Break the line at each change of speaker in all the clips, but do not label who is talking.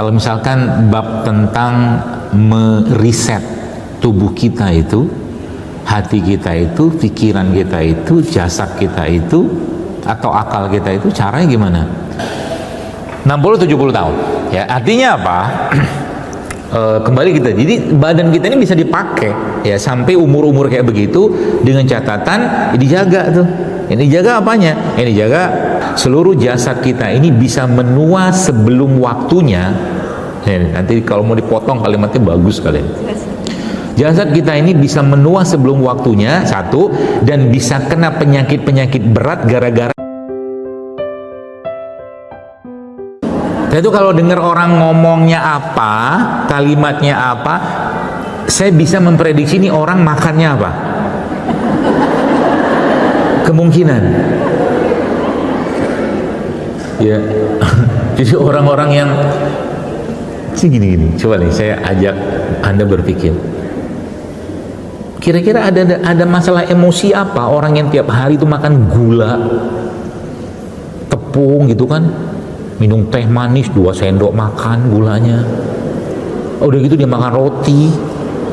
Kalau misalkan bab tentang meriset tubuh kita itu, hati kita itu, pikiran kita itu, jasad kita itu, atau akal kita itu, caranya gimana? 60-70 tahun. Ya, artinya apa? Kembali kita, jadi badan kita ini bisa dipakai ya sampai umur-umur kayak begitu, dengan catatan dijaga tuh. Ini jaga apanya? Ini jaga seluruh jasad kita ini bisa menua sebelum waktunya. Nanti kalau mau dipotong kalimatnya bagus kalian. Jasad kita ini bisa menua sebelum waktunya, satu, dan bisa kena penyakit-penyakit berat gara-gara. Saya tuh kalau dengar orang ngomongnya apa, kalimatnya apa, saya bisa memprediksi ini orang makannya apa. Kemungkinan. Ya. Jadi orang-orang yang gini-gini, coba nih saya ajak Anda berpikir. Kira-kira ada masalah emosi apa orang yang tiap hari itu makan gula, tepung gitu kan, minum teh manis 2 sendok makan gulanya, udah gitu dia makan roti,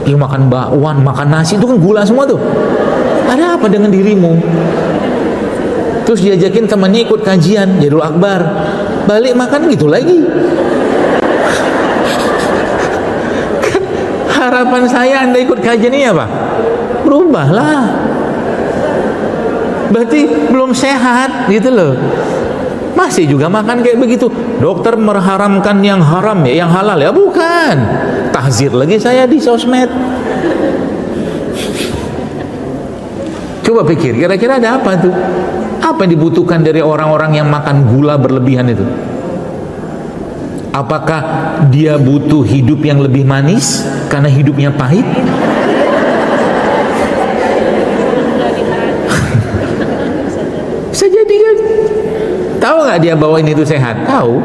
dia makan bakwan, makan nasi, itu kan gula semua tuh. Ada apa dengan dirimu? Terus diajakin temannya ikut kajian Jadul Akbar, balik makan gitu lagi. Harapan saya Anda ikut kajian ini apa? Berubahlah. Berarti belum sehat gitu loh. Masih juga makan kayak begitu. Dokter mengharamkan yang haram ya, yang halal ya, bukan. Tahzir lagi saya di sosmed. Coba pikir, kira-kira ada apa tuh? Apa yang dibutuhkan dari orang-orang yang makan gula berlebihan itu? Apakah dia butuh hidup yang lebih manis karena hidupnya pahit? Bisa jadi kan? Tahu nggak dia bawain itu sehat? Tahu.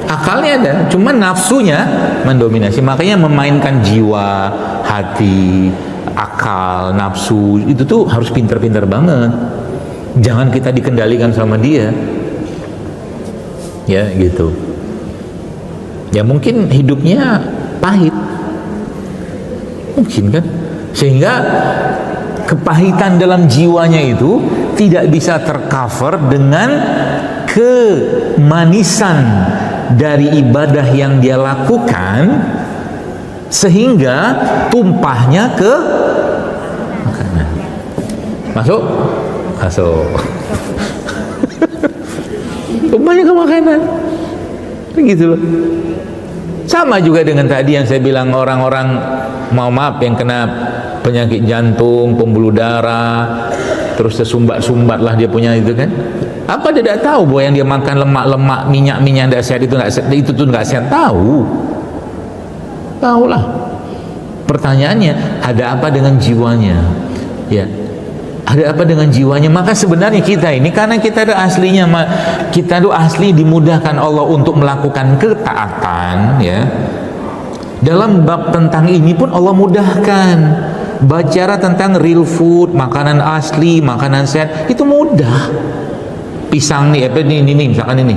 Akalnya ada, cuman nafsunya mendominasi. Makanya memainkan jiwa, hati, akal, nafsu itu tuh harus pintar-pintar banget. Jangan kita dikendalikan sama dia. Ya gitu. Ya mungkin hidupnya pahit, mungkin kan, sehingga kepahitan dalam jiwanya itu tidak bisa tercover dengan kemanisan dari ibadah yang dia lakukan, sehingga tumpahnya ke makanan. Masuk tumpahnya ke makanan, begitu loh. Sama juga dengan tadi yang saya bilang, orang-orang maaf yang kena penyakit jantung, pembuluh darah, terus tersumbat-sumbat lah dia punya itu kan. Apa dia tidak tahu bahwa yang dia makan lemak-lemak, minyak-minyak tidak sehat itu tuh nggak sehat? Tahu lah. Pertanyaannya, ada apa dengan jiwanya? Ya, ada apa dengan jiwanya? Maka sebenarnya kita ini, karena kita ada aslinya, kita tuh asli dimudahkan Allah untuk melakukan ketaatan, ya. Dalam bab tentang ini pun Allah mudahkan. Bicara tentang real food, makanan asli, makanan sehat, itu mudah. Pisang nih, ini misalkan ini.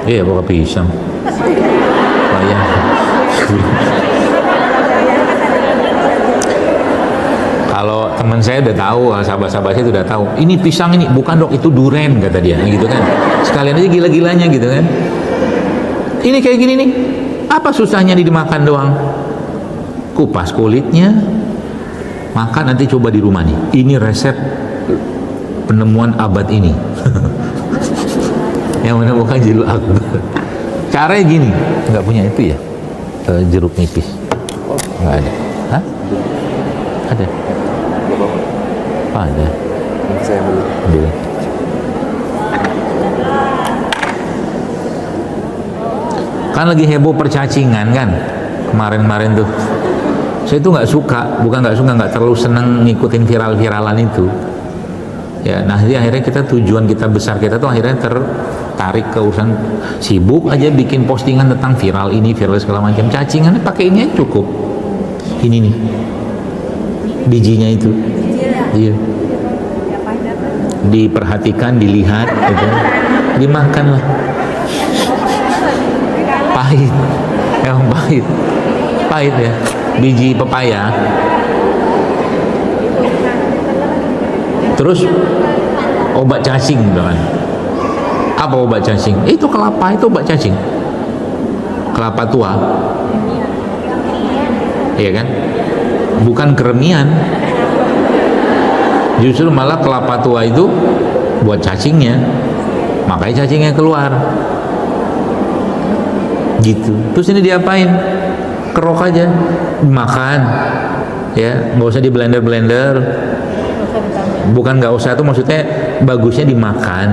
Iya, bukan pisang. Oh ya. Kalau teman saya udah tahu, sahabat-sahabat saya udah tahu, ini pisang ini, bukan dok, itu duren kata dia, gitu kan. Sekalian aja gila-gilanya gitu kan. Ini kayak gini nih, apa susahnya dimakan doang? Kupas kulitnya, makan, nanti coba di rumah nih. Ini resep penemuan abad ini. Yang menemukan Jadul Akbar. Caranya gini, nggak punya itu ya, jeruk nipis? Nggak ada. Hah? Ada. Ada.
Saya
Beli. Kan lagi heboh percacingan kan kemarin-kemarin tuh. Saya itu nggak suka, nggak terlalu senang ngikutin viral-viralan itu. Ya, nah akhirnya tujuan kita besar kita tuh akhirnya tertarik ke urusan, sibuk aja bikin postingan tentang viral ini, viral segala macam. Cacingannya pakai ini aja cukup. Ini nih, bijinya itu. Iya. Diperhatikan, dilihat, gitu. Dimakan lah. pahit. Pahit ya. Biji pepaya. Terus obat cacing kan. Apa obat cacing? Itu kelapa, itu obat cacing. Kelapa tua. Iya kan? Bukan keremian. Justru malah kelapa tua itu buat cacingnya. Makanya cacingnya keluar. Gitu. Terus ini diapain? Kerok aja, makan. Ya, nggak usah di blender. Bukan nggak usah, itu maksudnya bagusnya dimakan.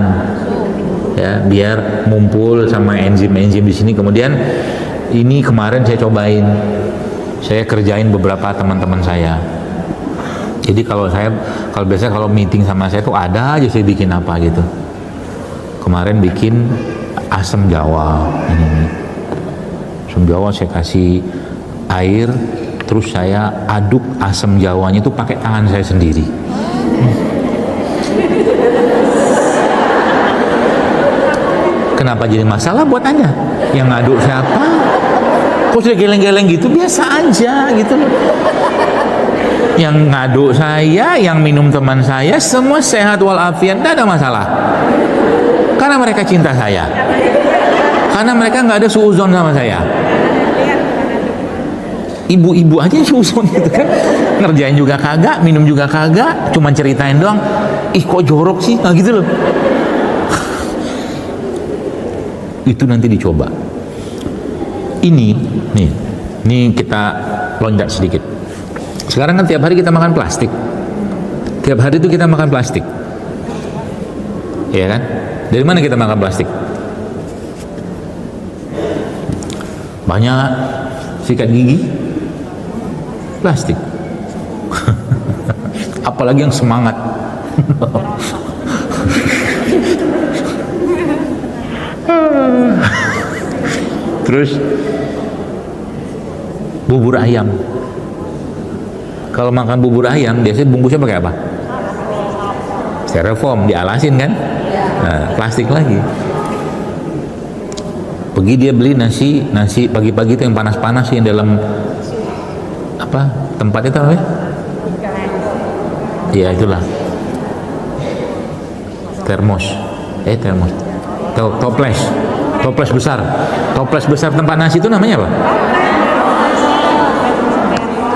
Ya, biar ngumpul sama enzim-enzim di sini. Kemudian ini kemarin saya cobain. Saya kerjain beberapa teman-teman saya. Jadi kalau biasanya kalau meeting sama saya tuh ada aja saya bikin apa gitu. Kemarin bikin asam jawa. Ini. Asam jawa saya kasih air, terus saya aduk asam jawanya itu pakai tangan saya sendiri. Kenapa jadi masalah buat Anda? Yang ngaduk siapa? Kok sudah geleng-geleng gitu? Biasa aja gitu loh. Yang ngaduk saya, yang minum teman saya, semua sehat walafiat, tidak ada masalah. Karena mereka cinta saya. Karena mereka nggak ada suuzon sama saya. Ibu-ibu aja suuzon gitu kan. Ngerjain juga kagak, minum juga kagak, cuman ceritain doang. Ih kok jorok sih? Nah gitu loh. Itu nanti dicoba. Ini kita loncat sedikit. Sekarang kan tiap hari kita makan plastik. Tiap hari itu kita makan plastik. Iya kan? Dari mana kita makan plastik? Banyak sikat gigi plastik. Apalagi yang semangat. Terus bubur ayam. Kalau makan bubur ayam biasanya bungkusnya pakai apa? Styrofoam, dialasin kan? Nah, plastik lagi. Pergi dia beli nasi pagi-pagi itu yang panas-panas yang dalam apa tempat itu apa? Ya itulah termos. Toples besar tempat nasi itu namanya apa?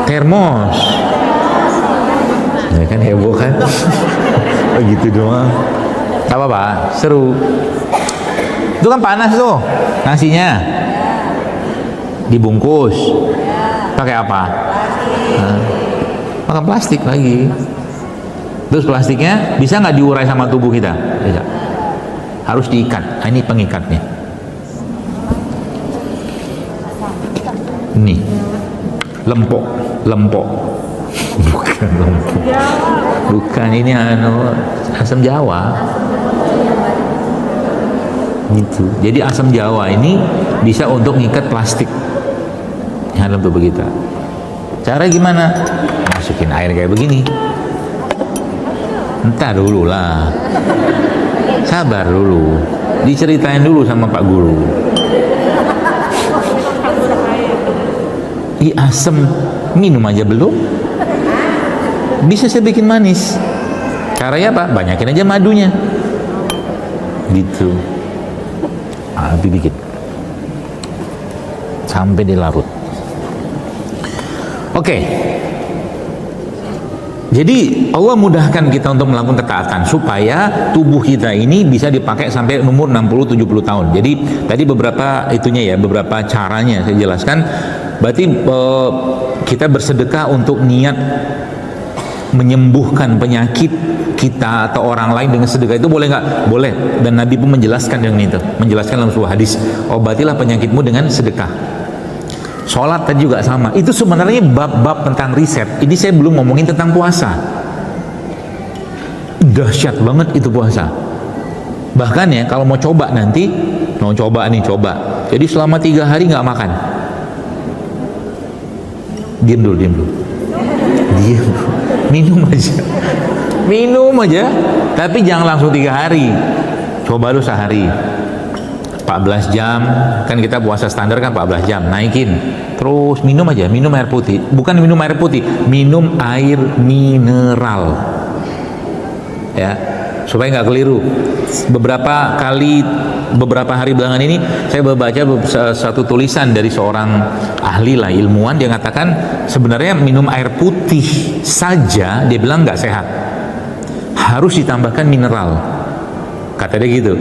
Termos. Ya kan heboh kan? Begitu doang. Tak apa-apa, seru. Itu kan panas tuh nasinya. Dibungkus. Pakai apa? Pakai plastik lagi. Terus plastiknya bisa nggak diurai sama tubuh kita? Bisa. Harus diikat. Nah, ini pengikatnya. Ini lempok. Bukan lempok. Bukan, ini asam jawa. Gitu. Jadi asam jawa ini bisa untuk ngikat plastik yang dalam tubuh kita. Cara gimana? Masukin air kayak begini. Entar dulu lah. Sabar dulu. Diceritain dulu sama Pak Guru. Asam, minum aja belum? Bisa saya bikin manis. Caranya apa? Banyakin aja madunya. Gitu. Lebih dikit. Sampai dilarut. Oke. Jadi Allah mudahkan kita untuk melakukan ketaatan supaya tubuh kita ini bisa dipakai sampai umur 60-70 tahun. Jadi tadi beberapa itunya ya, beberapa caranya saya jelaskan. Berarti kita bersedekah untuk niat menyembuhkan penyakit kita atau orang lain dengan sedekah itu boleh nggak? Boleh. Dan Nabi pun menjelaskan dengan itu, menjelaskan dalam sebuah hadis, obatilah penyakitmu dengan sedekah. Sholat tadi juga sama. Itu sebenarnya bab-bab tentang riset. Ini saya belum ngomongin tentang puasa. Dahsyat banget itu puasa. Bahkan ya kalau mau coba nanti, coba. Jadi selama 3 hari nggak makan. Diam dulu. Minum aja, tapi jangan langsung 3 hari. Coba lu sehari. 14 jam, kan kita puasa standar kan 14 jam, naikin. Terus minum aja, minum air putih. Bukan minum air putih, minum air mineral. Ya, supaya nggak keliru. Beberapa hari belakangan ini saya membaca satu tulisan dari seorang ahli lah, ilmuwan, dia mengatakan sebenarnya minum air putih saja dia bilang nggak sehat, harus ditambahkan mineral, kata dia gitu,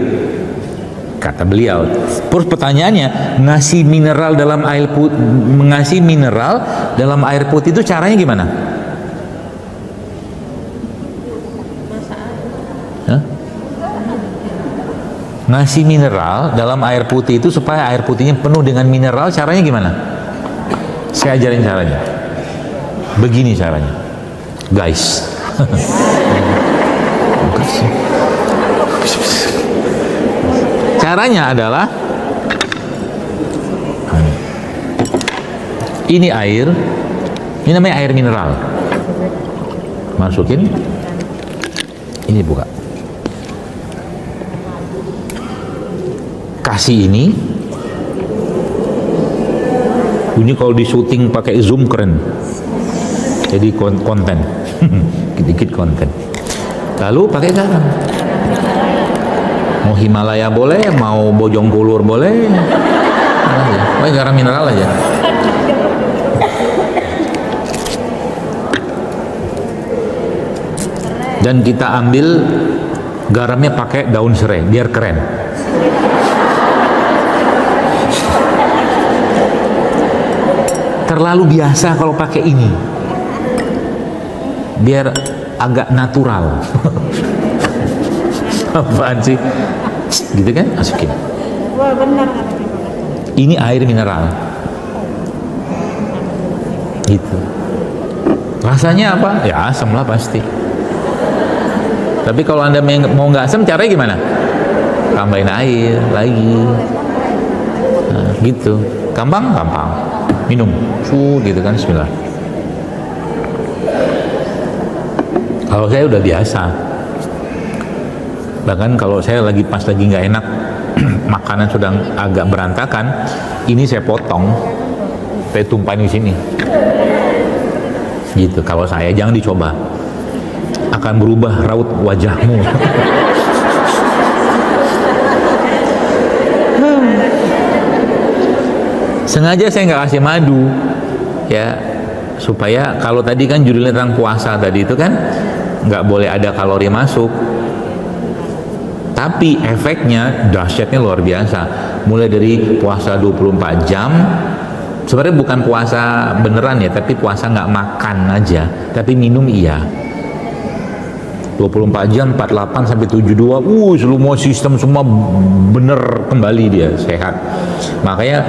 kata beliau. Terus pertanyaannya, ngasih mineral dalam air putih itu caranya gimana? Hah? Ngasih mineral dalam air putih itu supaya air putihnya penuh dengan mineral, caranya gimana? Saya ajarin caranya. Begini caranya, guys. Caranya adalah ini air, ini namanya air mineral. Masukin, ini buka. Kasih ini kalau di syuting pakai zoom keren, jadi konten dikit konten. Lalu pakai garam, mau Himalaya boleh, mau Bojongkulur boleh, pakai garam mineral aja. Dan kita ambil garamnya pakai daun serai biar keren. Terlalu biasa kalau pakai ini, biar agak natural. Apaan sih? Gitu kan? Masukin.
Wah, benar.
Ini air mineral. Gitu. Rasanya apa? Ya asam lah pasti. Tapi kalau Anda mau nggak asam, caranya gimana? Tambahin air lagi. Nah, gitu. Gampang? Gampang. Minum. Gitu kan, bismillah. Kalau saya udah biasa. Bahkan kalau saya lagi nggak enak, makanan sudah agak berantakan, ini saya potong, saya tumpahin di sini. Gitu. Kalau saya, jangan dicoba, akan berubah raut wajahmu. Sengaja saya nggak kasih madu, ya, supaya kalau tadi kan judulnya tentang puasa tadi itu kan nggak boleh ada kalori masuk, tapi efeknya dahsyatnya luar biasa. Mulai dari puasa 24 jam, sebenarnya bukan puasa beneran ya, tapi puasa nggak makan aja, tapi minum iya. 24 jam, 48 sampai 72, semua sistem semua bener kembali, dia sehat. Makanya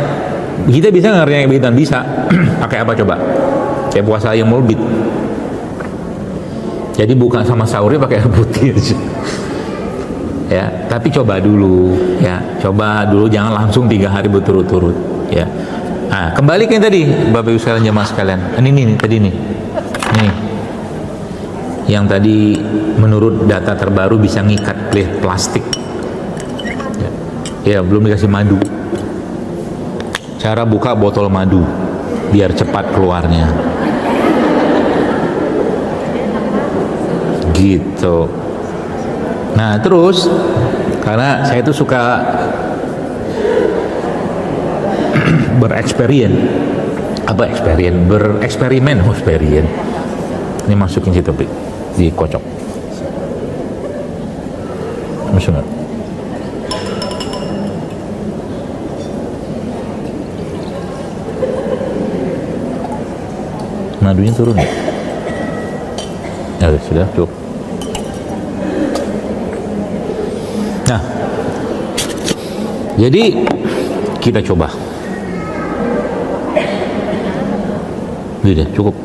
kita bisa ngerjain kebetulan bisa. Pakai apa coba? Kayak puasa yang mulbit. Jadi bukan sama sahurnya pakai air putih aja. Ya, tapi coba dulu, ya, coba dulu, jangan langsung 3 hari berturut-turut, ya. Nah, kembali ke yang tadi, Bapak Ibu sekalian, jemaah sekalian. Ini tadi nih, yang tadi menurut data terbaru bisa ngikat plastik. Ya, belum dikasih madu. Cara buka botol madu biar cepat keluarnya. Gitu. Nah, terus karena saya itu suka bereksperimen. Ini masukin situ, dikocok. Masuk nggak? Madunya turun ya? Ya sudah, cukup. Nah, jadi kita coba. Udah, cukup.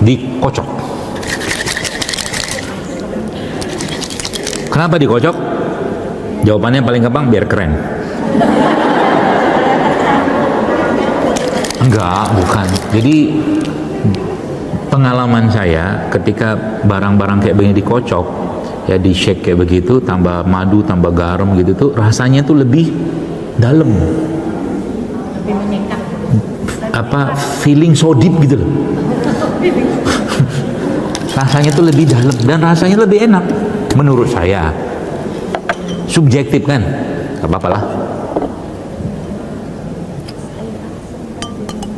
Dikocok. Kenapa dikocok? Jawabannya paling gampang, biar keren. Enggak, bukan. Jadi pengalaman saya ketika barang-barang kayak begini dikocok, ya di shake kayak begitu, tambah madu, tambah garam gitu tuh rasanya tuh lebih dalam,
lebih menyikat,
apa feeling so deep gitu loh. Rasanya tuh lebih dalam dan rasanya lebih enak menurut saya. Subjektif kan, gak apa-apa lah.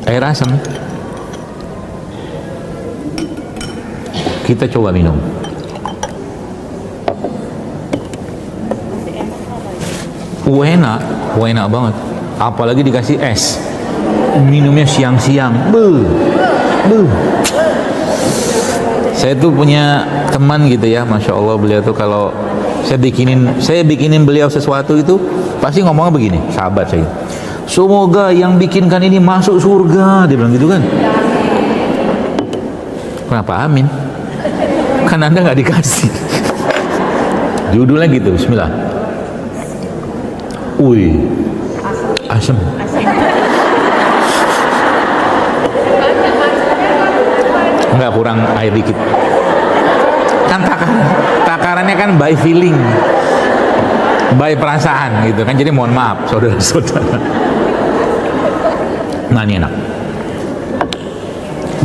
Air asam kita coba minum. Enak, enak banget. Apalagi dikasih es. Minumnya siang-siang. Saya tuh punya teman gitu ya, masya Allah, beliau tuh kalau saya bikinin beliau sesuatu itu pasti ngomongnya begini, sahabat saya. Semoga yang bikinkan ini masuk surga, dia bilang gitu kan. Kenapa amin? Kan Anda nggak dikasih. Judulnya gitu, bismillah. Wih, asam. Enggak, kurang air dikit. Kan takarannya kan by feeling, by perasaan gitu kan. Jadi mohon maaf saudara-saudara. Nah ini enak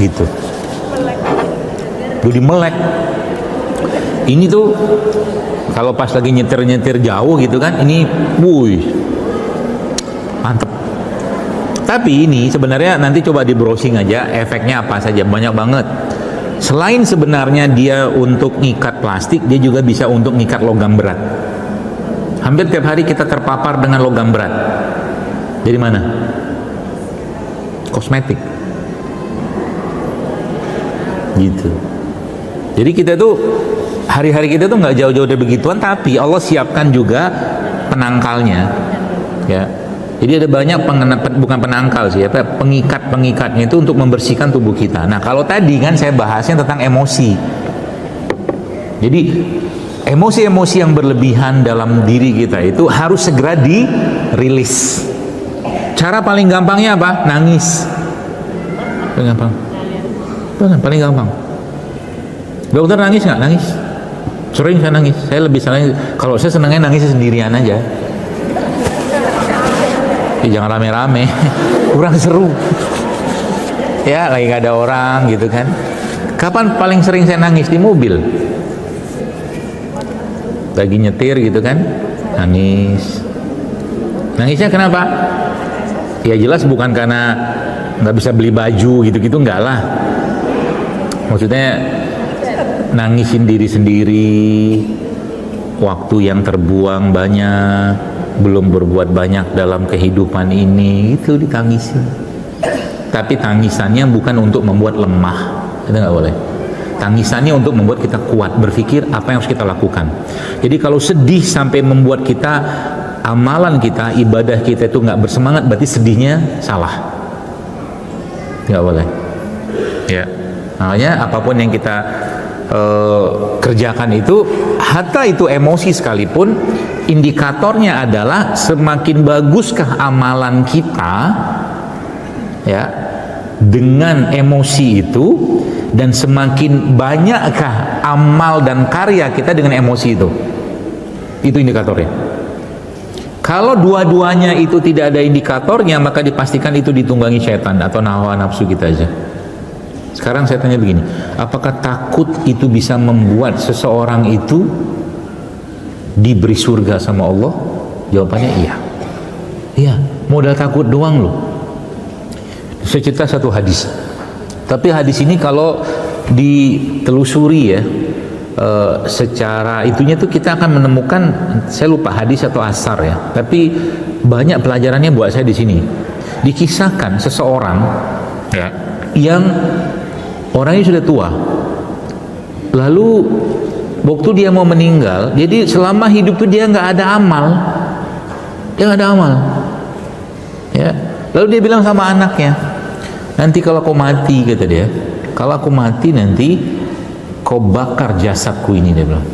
gitu. Jadi melek. Ini tuh kalau pas lagi nyetir jauh gitu kan, ini wuih mantep. Tapi ini sebenarnya nanti coba di browsing aja efeknya apa saja, banyak banget. Selain sebenarnya dia untuk ngikat plastik, dia juga bisa untuk ngikat logam berat. Hampir tiap hari kita terpapar dengan logam berat. Dari mana? Kosmetik. Gitu. Jadi kita tuh hari-hari kita tuh nggak jauh-jauh dari begituan, tapi Allah siapkan juga penangkalnya, ya. Jadi ada banyak bukan penangkal sih, pengikat-pengikatnya itu untuk membersihkan tubuh kita. Nah kalau tadi kan saya bahasnya tentang emosi. Jadi emosi-emosi yang berlebihan dalam diri kita itu harus segera dirilis. Cara paling gampangnya apa? Nangis. Paling gampang. Paling gampang. Dokter nangis nggak? Nangis. Sering saya nangis. Saya lebih senang, kalau saya senangnya nangis sendirian aja. Ya, jangan rame-rame, kurang seru. Ya lagi gak ada orang gitu kan. Kapan paling sering saya nangis? Di mobil. Lagi nyetir gitu kan, nangis. Nangisnya kenapa? Ya jelas bukan karena nggak bisa beli baju gitu-gitu, enggak lah. Maksudnya nangisin diri sendiri, waktu yang terbuang banyak, belum berbuat banyak dalam kehidupan ini, itu ditangisin. Tapi tangisannya bukan untuk membuat lemah, itu nggak boleh. Tangisannya untuk membuat kita kuat, berpikir apa yang harus kita lakukan. Jadi kalau sedih sampai membuat kita, amalan kita, ibadah kita itu nggak bersemangat, berarti sedihnya salah, nggak boleh. Ya, makanya apapun yang kita kerjakan itu, hatta itu emosi sekalipun, indikatornya adalah semakin baguskah amalan kita ya dengan emosi itu, dan semakin banyakkah amal dan karya kita dengan emosi itu. Itu indikatornya. Kalau dua-duanya itu tidak ada indikatornya, maka dipastikan itu ditunggangi setan atau hawa nafsu kita aja. Sekarang saya tanya begini, apakah takut itu bisa membuat seseorang itu diberi surga sama Allah? Jawabannya iya. Iya, modal takut doang loh. Saya cerita satu hadis. Tapi hadis ini kalau ditelusuri ya, secara itunya tuh kita akan menemukan, saya lupa hadis atau asar ya. Tapi banyak pelajarannya buat saya di sini. Dikisahkan seseorang ya, yang orangnya sudah tua. Lalu waktu dia mau meninggal, jadi selama hidup itu dia nggak ada amal, ya. Lalu dia bilang sama anaknya, nanti kalau kau mati, kata dia, kalau aku mati nanti kau bakar jasadku ini, dia bilang,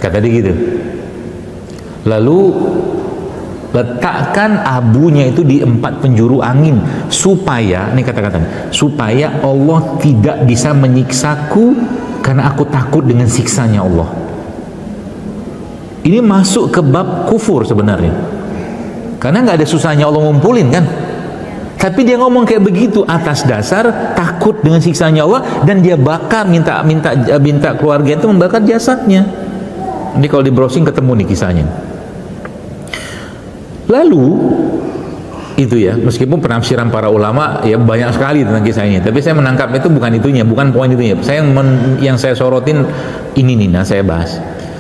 kata dia gitu. Lalu letakkan abunya itu di 4 penjuru angin, supaya, ini kata-kata, supaya Allah tidak bisa menyiksaku karena aku takut dengan siksanya Allah. Ini masuk ke bab kufur sebenarnya, karena nggak ada susahnya Allah ngumpulin kan. Tapi dia ngomong kayak begitu atas dasar takut dengan siksanya Allah, dan dia bakar, minta keluarga itu membakar jasadnya. Ini kalau di browsing ketemu nih kisahnya. Lalu itu ya, meskipun penafsiran para ulama ya banyak sekali tentang kisah ini, tapi saya menangkap itu bukan itunya, bukan poin itunya. Yang saya sorotin ini nih, nah saya bahas.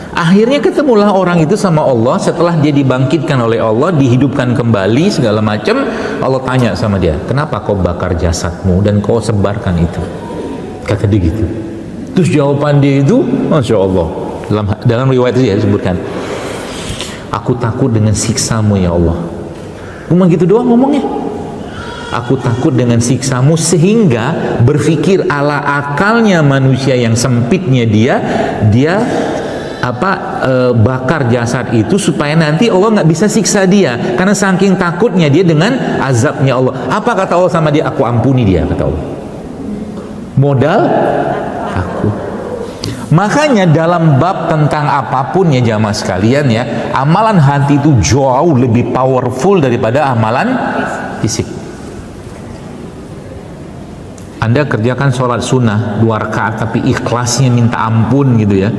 Akhirnya ketemulah orang itu sama Allah setelah dia dibangkitkan oleh Allah, dihidupkan kembali segala macam. Allah tanya sama dia, kenapa kau bakar jasadmu dan kau sebarkan itu? Kata dia gitu. Terus jawaban dia itu, masya Allah, dalam riwayat itu ya disebutkan, aku takut dengan siksamu ya Allah. Cuma gitu doang ngomongnya. Aku takut dengan siksamu, sehingga berpikir ala akalnya manusia yang sempitnya dia bakar jasad itu supaya nanti Allah nggak bisa siksa dia, karena saking takutnya dia dengan azabnya Allah. Apa kata Allah sama dia? Aku ampuni dia, kata Allah. Modal takut. Makanya dalam bab tentang apapun ya jamaah sekalian ya, amalan hati itu jauh lebih powerful daripada amalan fisik. Anda kerjakan sholat sunnah 2 rakaat tapi ikhlasnya minta ampun gitu ya,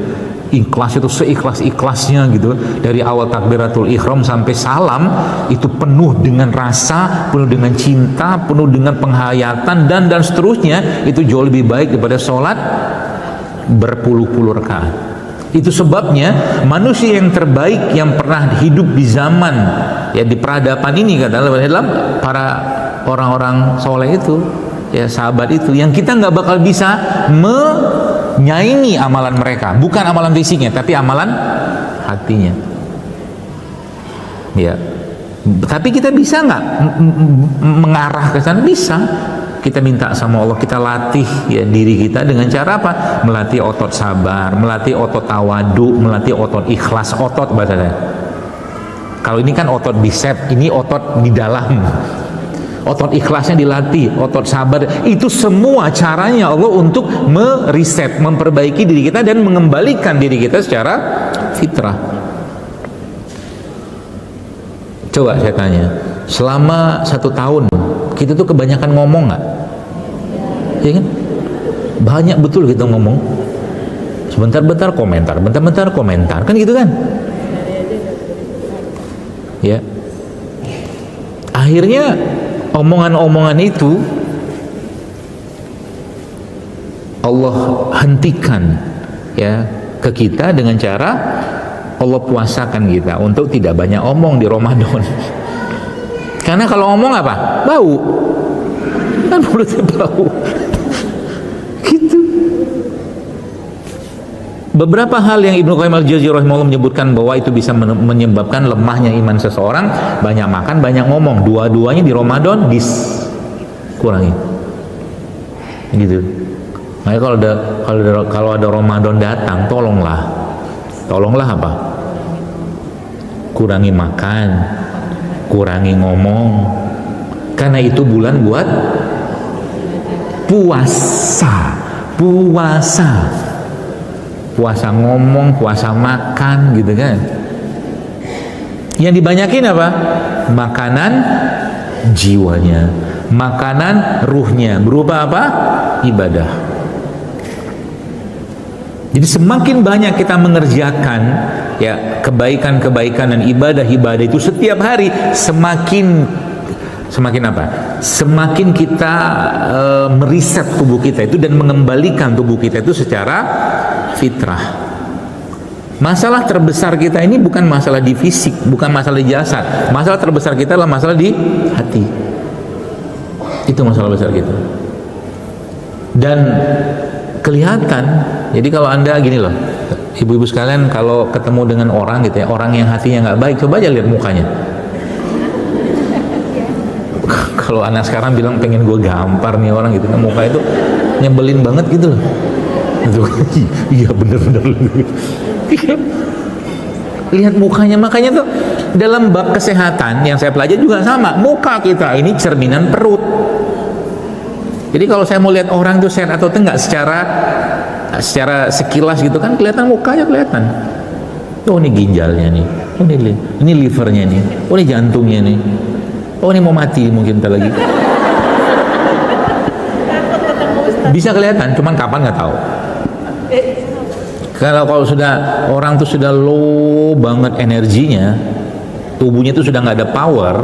ikhlas itu seikhlas-ikhlasnya gitu, dari awal takbiratul ihram sampai salam itu penuh dengan rasa, penuh dengan cinta, penuh dengan penghayatan dan seterusnya, itu jauh lebih baik daripada sholat berpuluh-puluh rakaat. Itu sebabnya manusia yang terbaik yang pernah hidup di zaman ya di peradaban ini adalah para orang-orang soleh itu ya, sahabat itu, yang kita nggak bakal bisa menyaingi amalan mereka, bukan amalan fisiknya tapi amalan hatinya ya. Tapi kita bisa nggak mengarah ke sana? Bisa. Kita minta sama Allah, kita latih ya diri kita dengan cara apa? Melatih otot sabar, melatih otot tawadu, melatih otot ikhlas, otot bahasa saya. Kalau ini kan otot bicep, ini otot di dalam. Otot ikhlasnya dilatih, otot sabar, itu semua caranya Allah untuk mereset, memperbaiki diri kita dan mengembalikan diri kita secara fitrah. Coba saya tanya, selama 1 tahun kita tuh kebanyakan ngomong nggak? Ya kan? Banyak betul kita ngomong. Sebentar-bentar komentar, bentar-bentar komentar, kan gitu kan? Ya. Akhirnya omongan-omongan itu Allah hentikan ya ke kita dengan cara Allah puasakan kita untuk tidak banyak omong di Ramadan. Karena kalau ngomong apa? Bau. Kan mulutnya bau. Gitu. Beberapa hal yang Ibnu Qayyim al-Jauziyah rahimahullah menyebutkan bahwa itu bisa menyebabkan lemahnya iman seseorang, banyak makan, banyak ngomong. Dua-duanya di Ramadan dikurangi. Gitu. Makanya kalau ada Ramadan datang, tolonglah apa? Kurangi makan, kurangi ngomong, karena itu bulan buat puasa ngomong, puasa makan gitu kan. Yang dibanyakin apa? Makanan jiwanya, makanan ruhnya, berupa apa? Ibadah. Jadi semakin banyak kita mengerjakan ya kebaikan-kebaikan dan ibadah-ibadah itu setiap hari, semakin apa? Semakin kita meriset tubuh kita itu dan mengembalikan tubuh kita itu secara fitrah. Masalah terbesar kita ini bukan masalah di fisik, bukan masalah di jasad. Masalah terbesar kita adalah masalah di hati. Itu masalah besar kita. Dan kelihatan, jadi kalau Anda gini loh, ibu-ibu sekalian, kalau ketemu dengan orang gitu ya, orang yang hatinya nggak baik, coba aja lihat mukanya. Kalau anak sekarang bilang pengen gue gampar nih orang gitu, muka itu nyebelin banget gitu loh. Iya bener-bener. Lihat mukanya, makanya tuh dalam bab kesehatan yang saya pelajari juga sama, muka kita ini cerminan perut. Jadi kalau saya mau lihat orang itu sehat atau enggak secara sekilas gitu kan kelihatan, mukanya kelihatan. Oh ini ginjalnya nih, oh ini livernya nih, oh ini jantungnya nih, oh ini mau mati mungkin bentar lagi. Bisa kelihatan, cuman kapan nggak tahu. Kalau sudah orang tuh sudah low banget energinya, tubuhnya tuh sudah nggak ada power,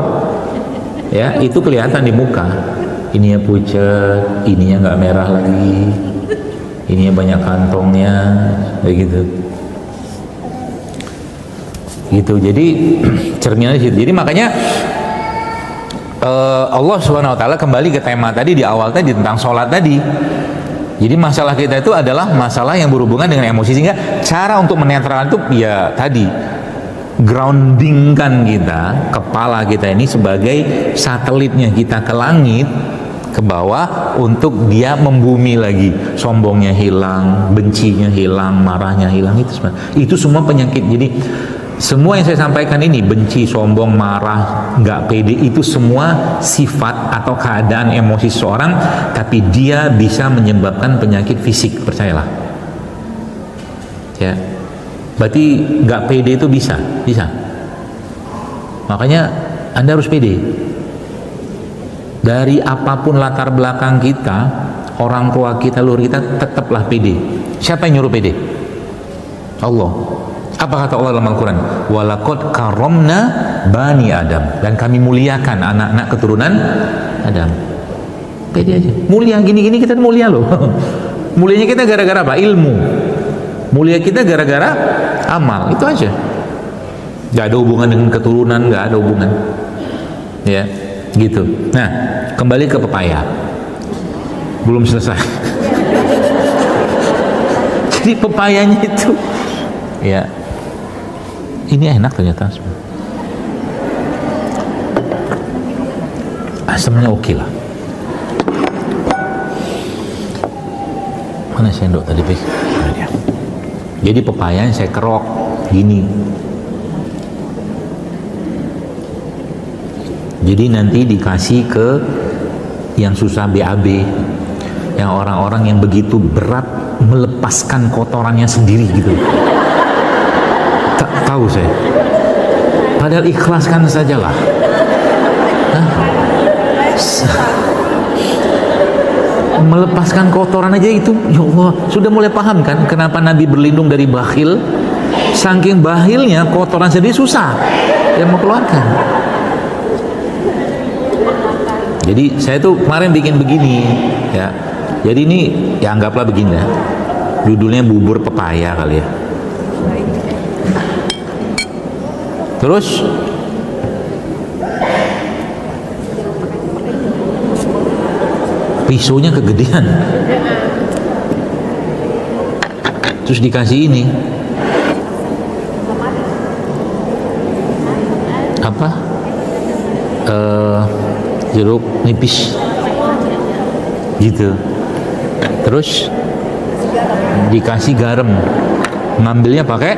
ya itu kelihatan di muka. Ininya pucat, ininya nggak merah lagi, ininya banyak kantongnya, kayak gitu. Gitu. Jadi cerminnya di situ. Jadi makanya Allah Subhanahu Wa Taala kembali ke tema tadi di awal tadi tentang sholat tadi. Jadi masalah kita itu adalah masalah yang berhubungan dengan emosi, sehingga cara untuk menetralkan itu ya tadi groundingkan kita, kepala kita ini sebagai satelitnya kita ke langit, ke bawah untuk dia membumi lagi. Sombongnya hilang, bencinya hilang, marahnya hilang, itu semua penyakit. Jadi semua yang saya sampaikan ini, benci, sombong, marah, nggak pede, itu semua sifat atau keadaan emosi seseorang, tapi dia bisa menyebabkan penyakit fisik, percayalah. Ya, berarti nggak pede itu bisa. Makanya Anda harus pede. Dari apapun latar belakang kita, orang tua kita, luhur kita, tetaplah pede. Siapa yang nyuruh pede? Allah. Apa kata Allah dalam Al-Quran? Walaqad karomna bani Adam, dan kami muliakan anak-anak keturunan Adam. Pede aja. Mulia gini-gini kita mulia loh. Mulianya kita gara-gara apa? Ilmu. Mulia kita gara-gara amal. Itu aja. Gak ada hubungan dengan keturunan, gak ada hubungan. Ya, gitu. Nah, kembali ke pepaya. Belum selesai. Jadi pepayanya itu, ya. Ini enak ternyata. Asamnya oke lah. Mana sendok tadi, Pik? Jadi pepaya yang saya kerok gini. Jadi nanti dikasih ke yang susah BAB, yang orang-orang yang begitu berat melepaskan kotorannya sendiri gitu. Tak tahu saya. Padahal ikhlaskan sajalah. Melepaskan kotoran aja itu, ya Allah, sudah mulai paham kan kenapa Nabi berlindung dari bakhil? Saking bakhilnya kotoran sendiri susah yang mau keluarkan. Jadi saya tuh kemarin bikin begini, ya. Jadi ini ya anggaplah begini ya. Judulnya bubur pepaya kali ya. Terus pisaunya kegedean. Terus dikasih ini apa? Jeruk nipis gitu. Terus dikasih garam. Ngambilnya pakai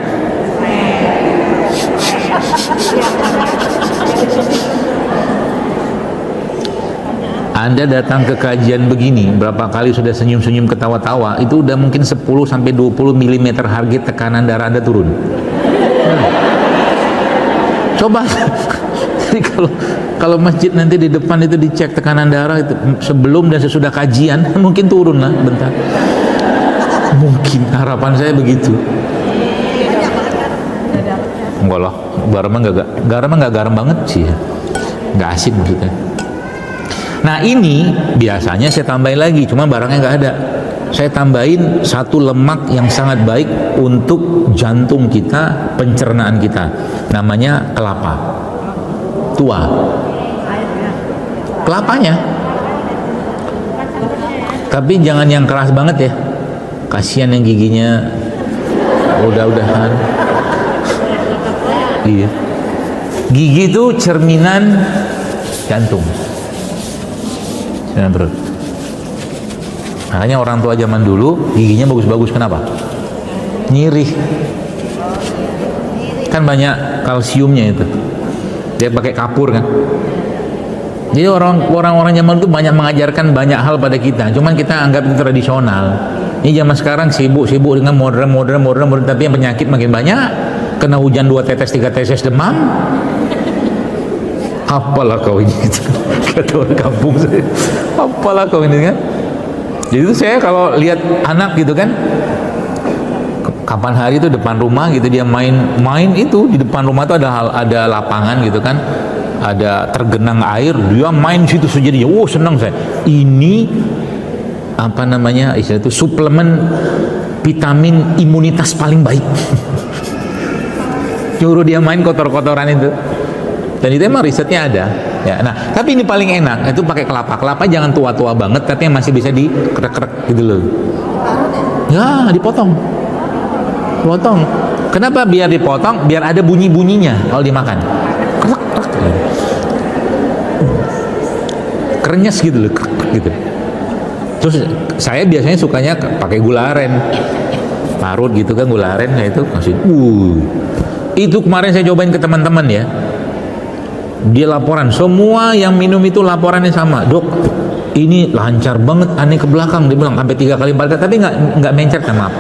Anda datang ke kajian begini, berapa kali sudah senyum-senyum ketawa-tawa, itu udah mungkin 10 sampai 20 mm harga tekanan darah Anda turun. Coba. Jadi kalau masjid nanti di depan itu dicek tekanan darah itu sebelum dan sesudah kajian, mungkin turun lah bentar. Mungkin harapan saya begitu. Enggak lah, garam nggak garam banget sih ya. Nggak asin maksudnya. Nah ini biasanya saya tambahin lagi, cuma barangnya nggak ada. Saya tambahin satu lemak yang sangat baik untuk jantung kita, pencernaan kita. Namanya kelapa tua. Kelapanya. Tapi jangan yang keras banget ya. Kasihan yang giginya udah-udahan. Iya. Gigi itu cerminan jantung. Cerminan perut. Makanya orang tua zaman dulu giginya bagus-bagus, kenapa? Nyirih. Kan banyak kalsiumnya itu. Dia pakai kapur kan. Jadi orang-orang zaman itu banyak mengajarkan banyak hal pada kita. Cuman kita anggap itu tradisional. Ini zaman sekarang sibuk dengan modern, tapi yang penyakit makin banyak. kena hujan 2 tetes 3 tetes demam. Apalah kau ini, kata orang kampung saya, apalah kau ini kan. Jadi itu saya kalau lihat anak gitu kan, kapan hari itu depan rumah gitu dia main itu di depan rumah tuh ada lapangan gitu kan, ada tergenang air, dia main situ sejadinya. Oh senang saya. Ini apa namanya istilah itu, suplemen vitamin imunitas paling baik. Nyuruh dia main kotor-kotoran itu. Dan itu emang risetnya ada. Ya, nah, tapi ini paling enak itu pakai kelapa. Kelapa jangan tua-tua banget, tapi masih bisa dikerek-kerek gitu loh. Ya, dipotong. Potong. Kenapa biar dipotong? Biar ada bunyi-bunyinya kalau dimakan. Krek, krek. Krenyes gitu loh, krek, gitu. Terus saya biasanya sukanya pakai gula aren. Parut gitu kan gula aren, nah itu kasih. Itu kemarin saya cobain ke teman-teman ya. Dia laporan, semua yang minum itu laporannya sama, dok ini lancar banget, aneh ke belakang, dia bilang sampai 3 kali 4 kali, tapi nggak mencret, maaf,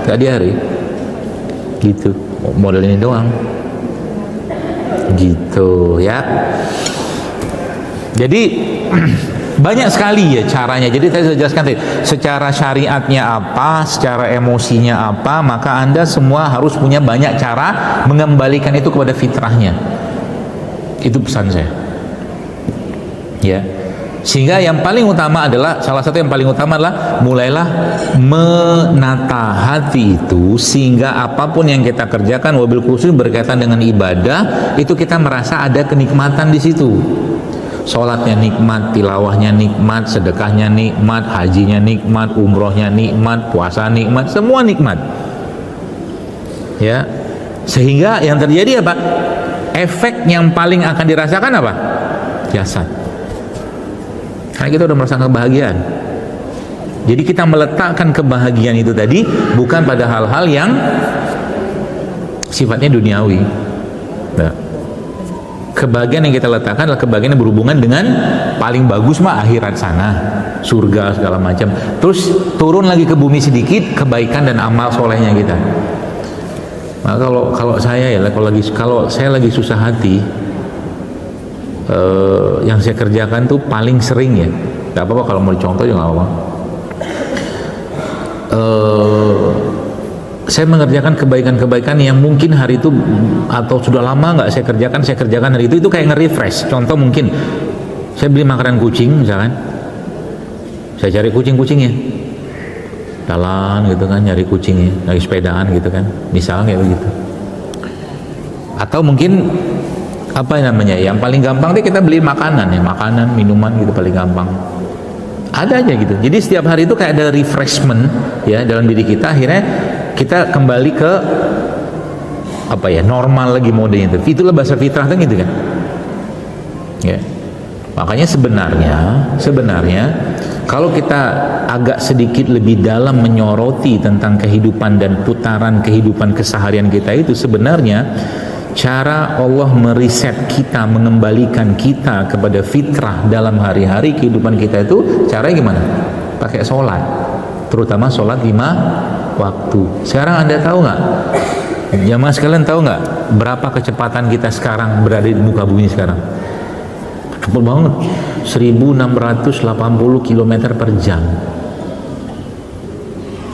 nggak diare, gitu, model ini doang, gitu ya. Jadi banyak sekali ya caranya. Jadi saya sudah jelaskan tadi, secara syariatnya apa, secara emosinya apa, maka Anda semua harus punya banyak cara mengembalikan itu kepada fitrahnya. Itu pesan saya, ya. Sehingga yang paling utama adalah, salah satu yang paling utama adalah mulailah menata hati itu, sehingga apapun yang kita kerjakan, wabil khusus berkaitan dengan ibadah, itu kita merasa ada kenikmatan di situ. Sholatnya nikmat, tilawahnya nikmat, sedekahnya nikmat, hajinya nikmat, umrohnya nikmat, puasa nikmat, semua nikmat. Ya, sehingga yang terjadi apa? Efek yang paling akan dirasakan apa? Jasad. Karena kita udah merasakan kebahagiaan. Jadi kita meletakkan kebahagiaan itu tadi bukan pada hal-hal yang sifatnya duniawi. Nah, kebahagiaan yang kita letakkan adalah kebahagiaan yang berhubungan dengan paling bagus mah akhirat sana, surga segala macam. Terus turun lagi ke bumi sedikit, kebaikan dan amal solehnya kita. Nah, kalau saya ya, kalau saya lagi susah hati, yang saya kerjakan tuh paling sering ya, nggak apa-apa kalau mau dicontoh juga nggak apa-apa. Saya mengerjakan kebaikan-kebaikan yang mungkin hari itu atau sudah lama nggak saya kerjakan hari itu kayak nge-refresh. Contoh mungkin saya beli makanan kucing misalkan, saya cari kucing-kucingnya, jalan gitu kan, nyari kucingnya, lagi sepedaan gitu kan, misalnya begitu. Atau mungkin apa namanya, yang paling gampang deh kita beli makanan ya, makanan, minuman gitu paling gampang. Ada aja gitu. Jadi setiap hari itu kayak ada refreshment ya dalam diri kita, akhirnya kita kembali ke apa ya, normal lagi modenya itu. Itulah bahasa fitrah kan gitu kan. Ya. Makanya sebenarnya kalau kita agak sedikit lebih dalam menyoroti tentang kehidupan dan putaran kehidupan keseharian kita itu, sebenarnya cara Allah meriset kita, mengembalikan kita kepada fitrah dalam hari-hari kehidupan kita itu caranya gimana? Pakai sholat, terutama sholat 5 waktu. Sekarang Anda tahu nggak? Jamaah sekalian tahu nggak berapa kecepatan kita sekarang berada di muka bumi sekarang? Cepet banget, 1680 km per jam.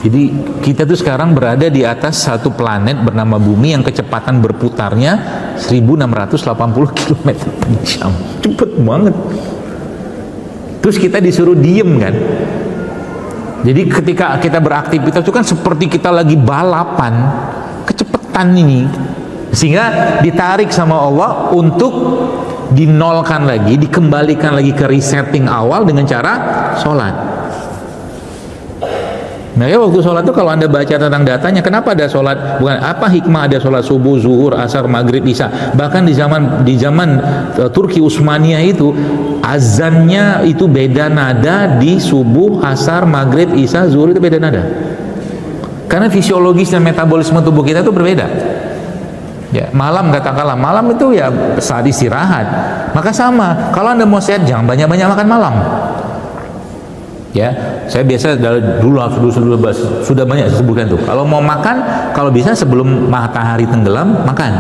Jadi kita tuh sekarang berada di atas satu planet bernama bumi yang kecepatan berputarnya 1680 km per jam. Cepet banget. Terus kita disuruh diem kan. Jadi ketika kita beraktivitas itu kan seperti kita lagi balapan, kecepatan ini, sehingga ditarik sama Allah untuk dinolkan lagi, dikembalikan lagi ke resetting awal dengan cara sholat. Nah ya, waktu sholat itu kalau Anda baca tentang datanya, kenapa ada sholat, bukan apa hikmah ada sholat subuh, zuhur, asar, maghrib, isya. Bahkan di zaman Turki Utsmaniyah itu azannya itu beda nada, di subuh, asar, maghrib, isya, zuhur itu beda nada. Karena fisiologis dan metabolisme tubuh kita itu berbeda. Ya, malam katakanlah, malam itu ya saat istirahat. Maka sama, kalau Anda mau sehat jangan banyak-banyak makan malam. Ya, saya biasa dulu sudah banyak saya sebutkan tuh. Kalau mau makan, kalau bisa sebelum matahari tenggelam makan.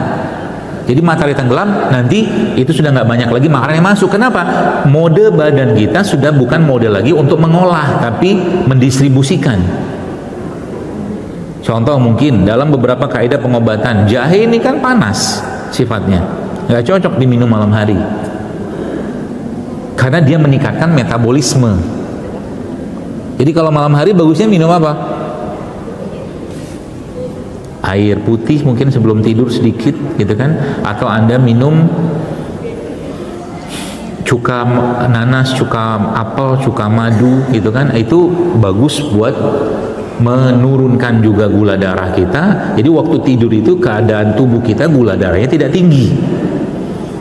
Jadi matahari tenggelam nanti itu sudah nggak banyak lagi makanan yang masuk. Kenapa? Mode badan kita sudah bukan mode lagi untuk mengolah, tapi mendistribusikan. Contoh mungkin dalam beberapa kaidah pengobatan, jahe ini kan panas sifatnya, nggak cocok diminum malam hari karena dia meningkatkan metabolisme. Jadi kalau malam hari bagusnya minum apa? Air putih mungkin sebelum tidur sedikit gitu kan, atau Anda minum cuka nanas, cuka apel, cuka madu gitu kan, itu bagus buat menurunkan juga gula darah kita. Jadi waktu tidur itu keadaan tubuh kita gula darahnya tidak tinggi.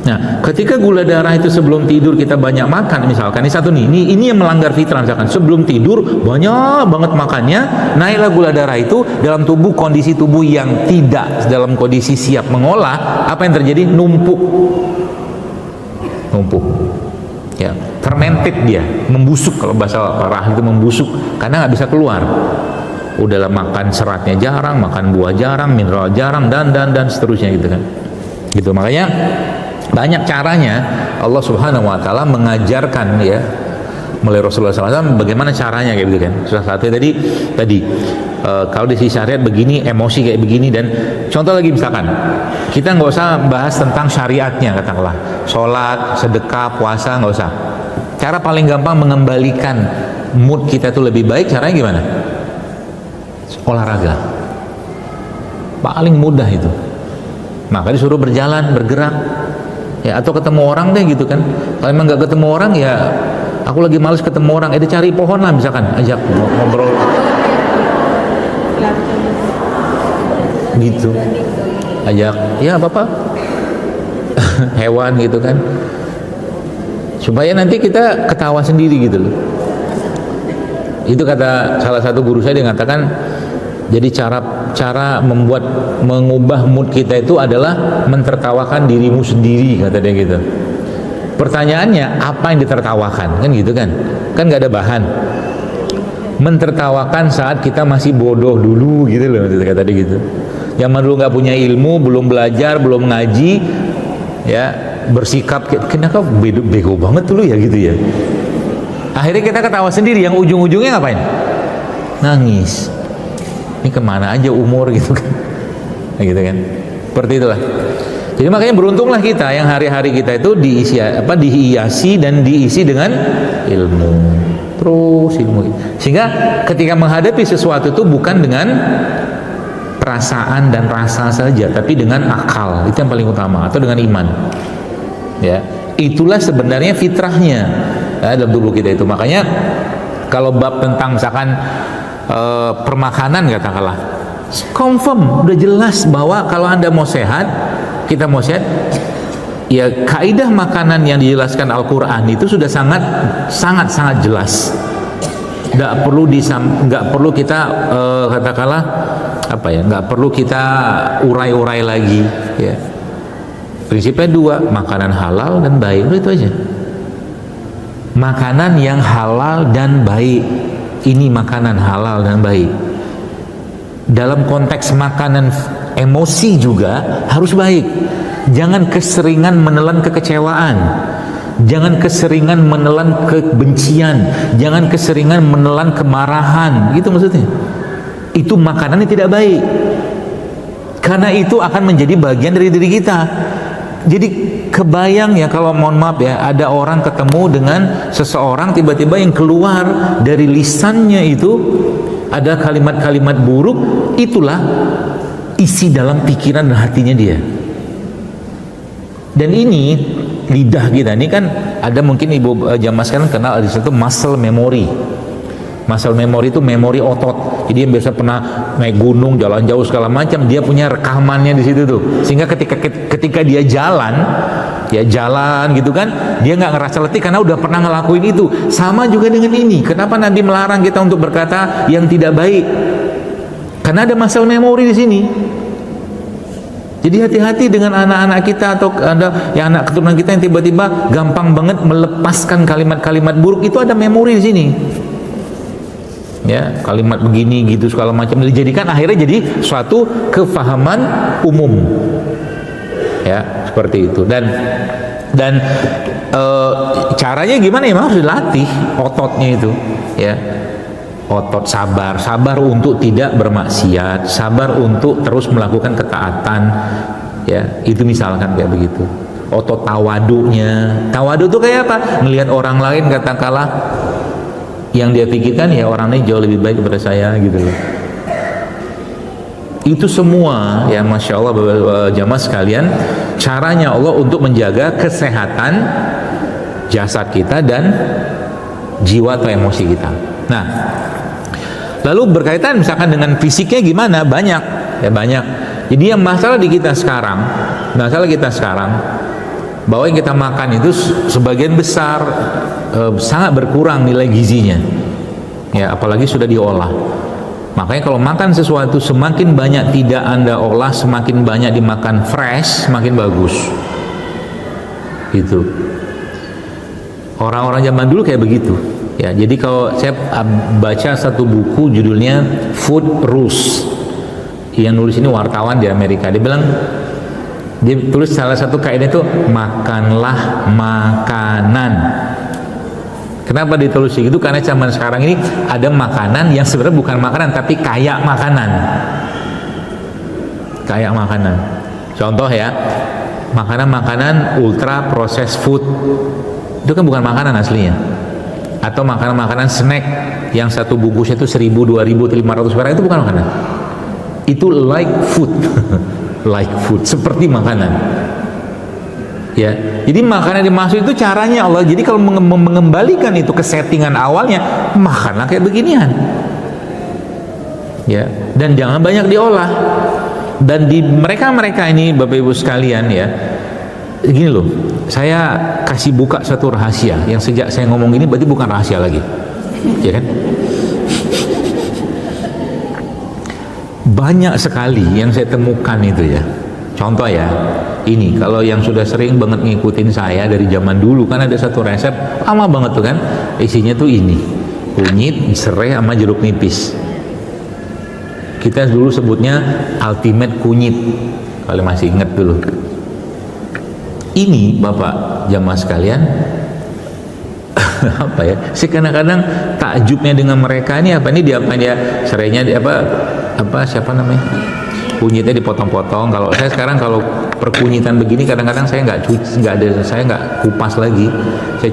Nah, ketika gula darah itu sebelum tidur kita banyak makan, misalkan ini satu nih, ini yang melanggar fitrah, misalkan sebelum tidur banyak banget makannya, naiklah gula darah itu dalam tubuh, kondisi tubuh yang tidak dalam kondisi siap mengolah, apa yang terjadi? Numpuk, ya, fermented dia, membusuk, kalau bahasa parah itu membusuk, karena nggak bisa keluar. Udahlah makan seratnya jarang, makan buah jarang, mineral jarang, dan seterusnya gitu kan. Gitu, makanya banyak caranya Allah Subhanahu wa taala mengajarkan ya melalui Rasulullah SAW bagaimana caranya kayak gitu kan. Salah satunya tadi kalau di sisi syariat begini, emosi kayak begini, dan contoh lagi misalkan kita nggak usah bahas tentang syariatnya, katakanlah sholat, sedekah, puasa, nggak usah. Cara paling gampang mengembalikan mood kita itu lebih baik, caranya gimana? Olahraga, paling mudah itu. Maka disuruh berjalan, bergerak, ya, atau ketemu orang deh gitu kan. Kalau emang nggak ketemu orang, ya aku lagi males ketemu orang, dia cari pohon lah misalkan, ajak ngobrol gitu, ajak ya bapak hewan gitu kan, supaya nanti kita ketawa sendiri gitu loh. Itu kata salah satu guru saya, dia mengatakan, jadi cara mengubah mood kita itu adalah mentertawakan dirimu sendiri, kata dia gitu. Pertanyaannya, apa yang ditertawakan? Kan gitu kan? Kan nggak ada bahan. Mentertawakan saat kita masih bodoh dulu gitu loh, kata dia gitu. Zaman dulu nggak punya ilmu, belum belajar, belum ngaji, ya, bersikap kenapa bego banget dulu ya gitu ya. Akhirnya kita ketawa sendiri, yang ujung-ujungnya ngapain? Nangis. Ini kemana aja umur gitu kan, nah, gitu kan, seperti itulah. Jadi makanya beruntunglah kita yang hari-hari kita itu dihiasi dan diisi dengan ilmu, terus ilmu, sehingga ketika menghadapi sesuatu itu bukan dengan perasaan dan rasa saja, tapi dengan akal, itu yang paling utama, atau dengan iman, ya. Itulah sebenarnya fitrahnya ya, dalam tubuh kita itu. Makanya kalau bab tentang misalkan permakanan katakanlah, confirm udah jelas bahwa kalau Anda mau sehat, kita mau sehat, ya kaidah makanan yang dijelaskan Al-Qur'an itu sudah sangat jelas. Nggak perlu kita katakanlah apa ya, nggak perlu kita urai-urai lagi ya. Prinsipnya dua, makanan halal dan baik, udah itu aja. Makanan yang halal dan baik, ini makanan halal dan baik. Dalam konteks makanan emosi juga harus baik. Jangan keseringan menelan kekecewaan, jangan keseringan menelan kebencian, jangan keseringan menelan kemarahan, gitu maksudnya. Itu makanan yang tidak baik, karena itu akan menjadi bagian dari diri kita. Jadi kebayang ya, kalau mohon maaf ya, ada orang ketemu dengan seseorang, tiba-tiba yang keluar dari lisannya itu ada kalimat-kalimat buruk, itulah isi dalam pikiran dan hatinya dia. Dan ini lidah kita ini kan ada, mungkin ibu jamaah sekarang kenal di situ muscle memory. Muscle memory itu memori otot. Jadi yang biasa pernah naik gunung, jalan jauh segala macam, dia punya rekamannya di situ tuh. Sehingga ketika dia jalan gitu kan, dia nggak ngerasa letih karena udah pernah ngelakuin itu. Sama juga dengan ini. Kenapa Nabi melarang kita untuk berkata yang tidak baik? Karena ada muscle memory di sini. Jadi hati-hati dengan anak-anak kita atau ada yang anak keturunan kita yang tiba-tiba gampang banget melepaskan kalimat-kalimat buruk. Itu ada memori di sini. ya, kalimat begini gitu segala macam dijadikan akhirnya jadi suatu kefahaman umum, ya seperti itu. Dan caranya gimana ya, memang harus dilatih ototnya itu, ya, otot sabar untuk tidak bermaksiat, sabar untuk terus melakukan ketaatan, ya itu misalkan kayak begitu. Otot tawadu itu kayak apa? Melihat orang lain katakanlah yang dia pikirkan ya orang ini jauh lebih baik daripada saya gitu loh. Itu semua ya Masya Allah jamaah sekalian, caranya Allah untuk menjaga kesehatan jasad kita dan jiwa atau emosi kita. Nah, lalu berkaitan misalkan dengan fisiknya gimana? Banyak. Jadi yang masalah kita sekarang bahwa yang kita makan itu sebagian besar sangat berkurang nilai gizinya, ya apalagi sudah diolah. Makanya kalau makan sesuatu semakin banyak tidak Anda olah, semakin banyak dimakan fresh, semakin bagus. Gitu. Orang-orang zaman dulu kayak begitu. Ya, jadi kalau saya baca satu buku judulnya Food Rules, yang nulis ini wartawan di Amerika, dia bilang, dia tulis salah satu kaidah itu makanlah makanan. Kenapa ditulis gitu? Karena zaman sekarang ini ada makanan yang sebenarnya bukan makanan tapi kayak makanan. Kayak makanan. Contoh ya, makanan-makanan ultra processed food itu kan bukan makanan aslinya. Atau makanan-makanan snack yang satu bungkusnya itu 1.000, 2.000, 500 perak itu bukan makanan. Itu like food. Like food, seperti makanan. Ya, jadi makanan dimaksud itu caranya Allah. Jadi kalau mengembalikan itu ke settingan awalnya, makanlah kayak beginian. Ya, dan jangan banyak diolah. Dan di mereka ini Bapak Ibu sekalian ya, gini loh, saya kasih buka satu rahasia yang sejak saya ngomong ini berarti bukan rahasia lagi, ya kan? Banyak sekali yang saya temukan itu ya. Contoh ya, ini kalau yang sudah sering banget ngikutin saya dari zaman dulu kan ada satu resep lama banget tuh kan, isinya tuh ini kunyit, serai sama jeruk nipis. Kita dulu sebutnya ultimate kunyit kalau masih ingat dulu. Ini Bapak jamaah sekalian, apa ya? Saya kadang-kadang takjubnya dengan mereka ini apa ini dia serainya siapa namanya? Kunyitnya dipotong-potong. Kalau saya sekarang kalau perkunyitan begini kadang-kadang saya nggak kupas lagi. Saya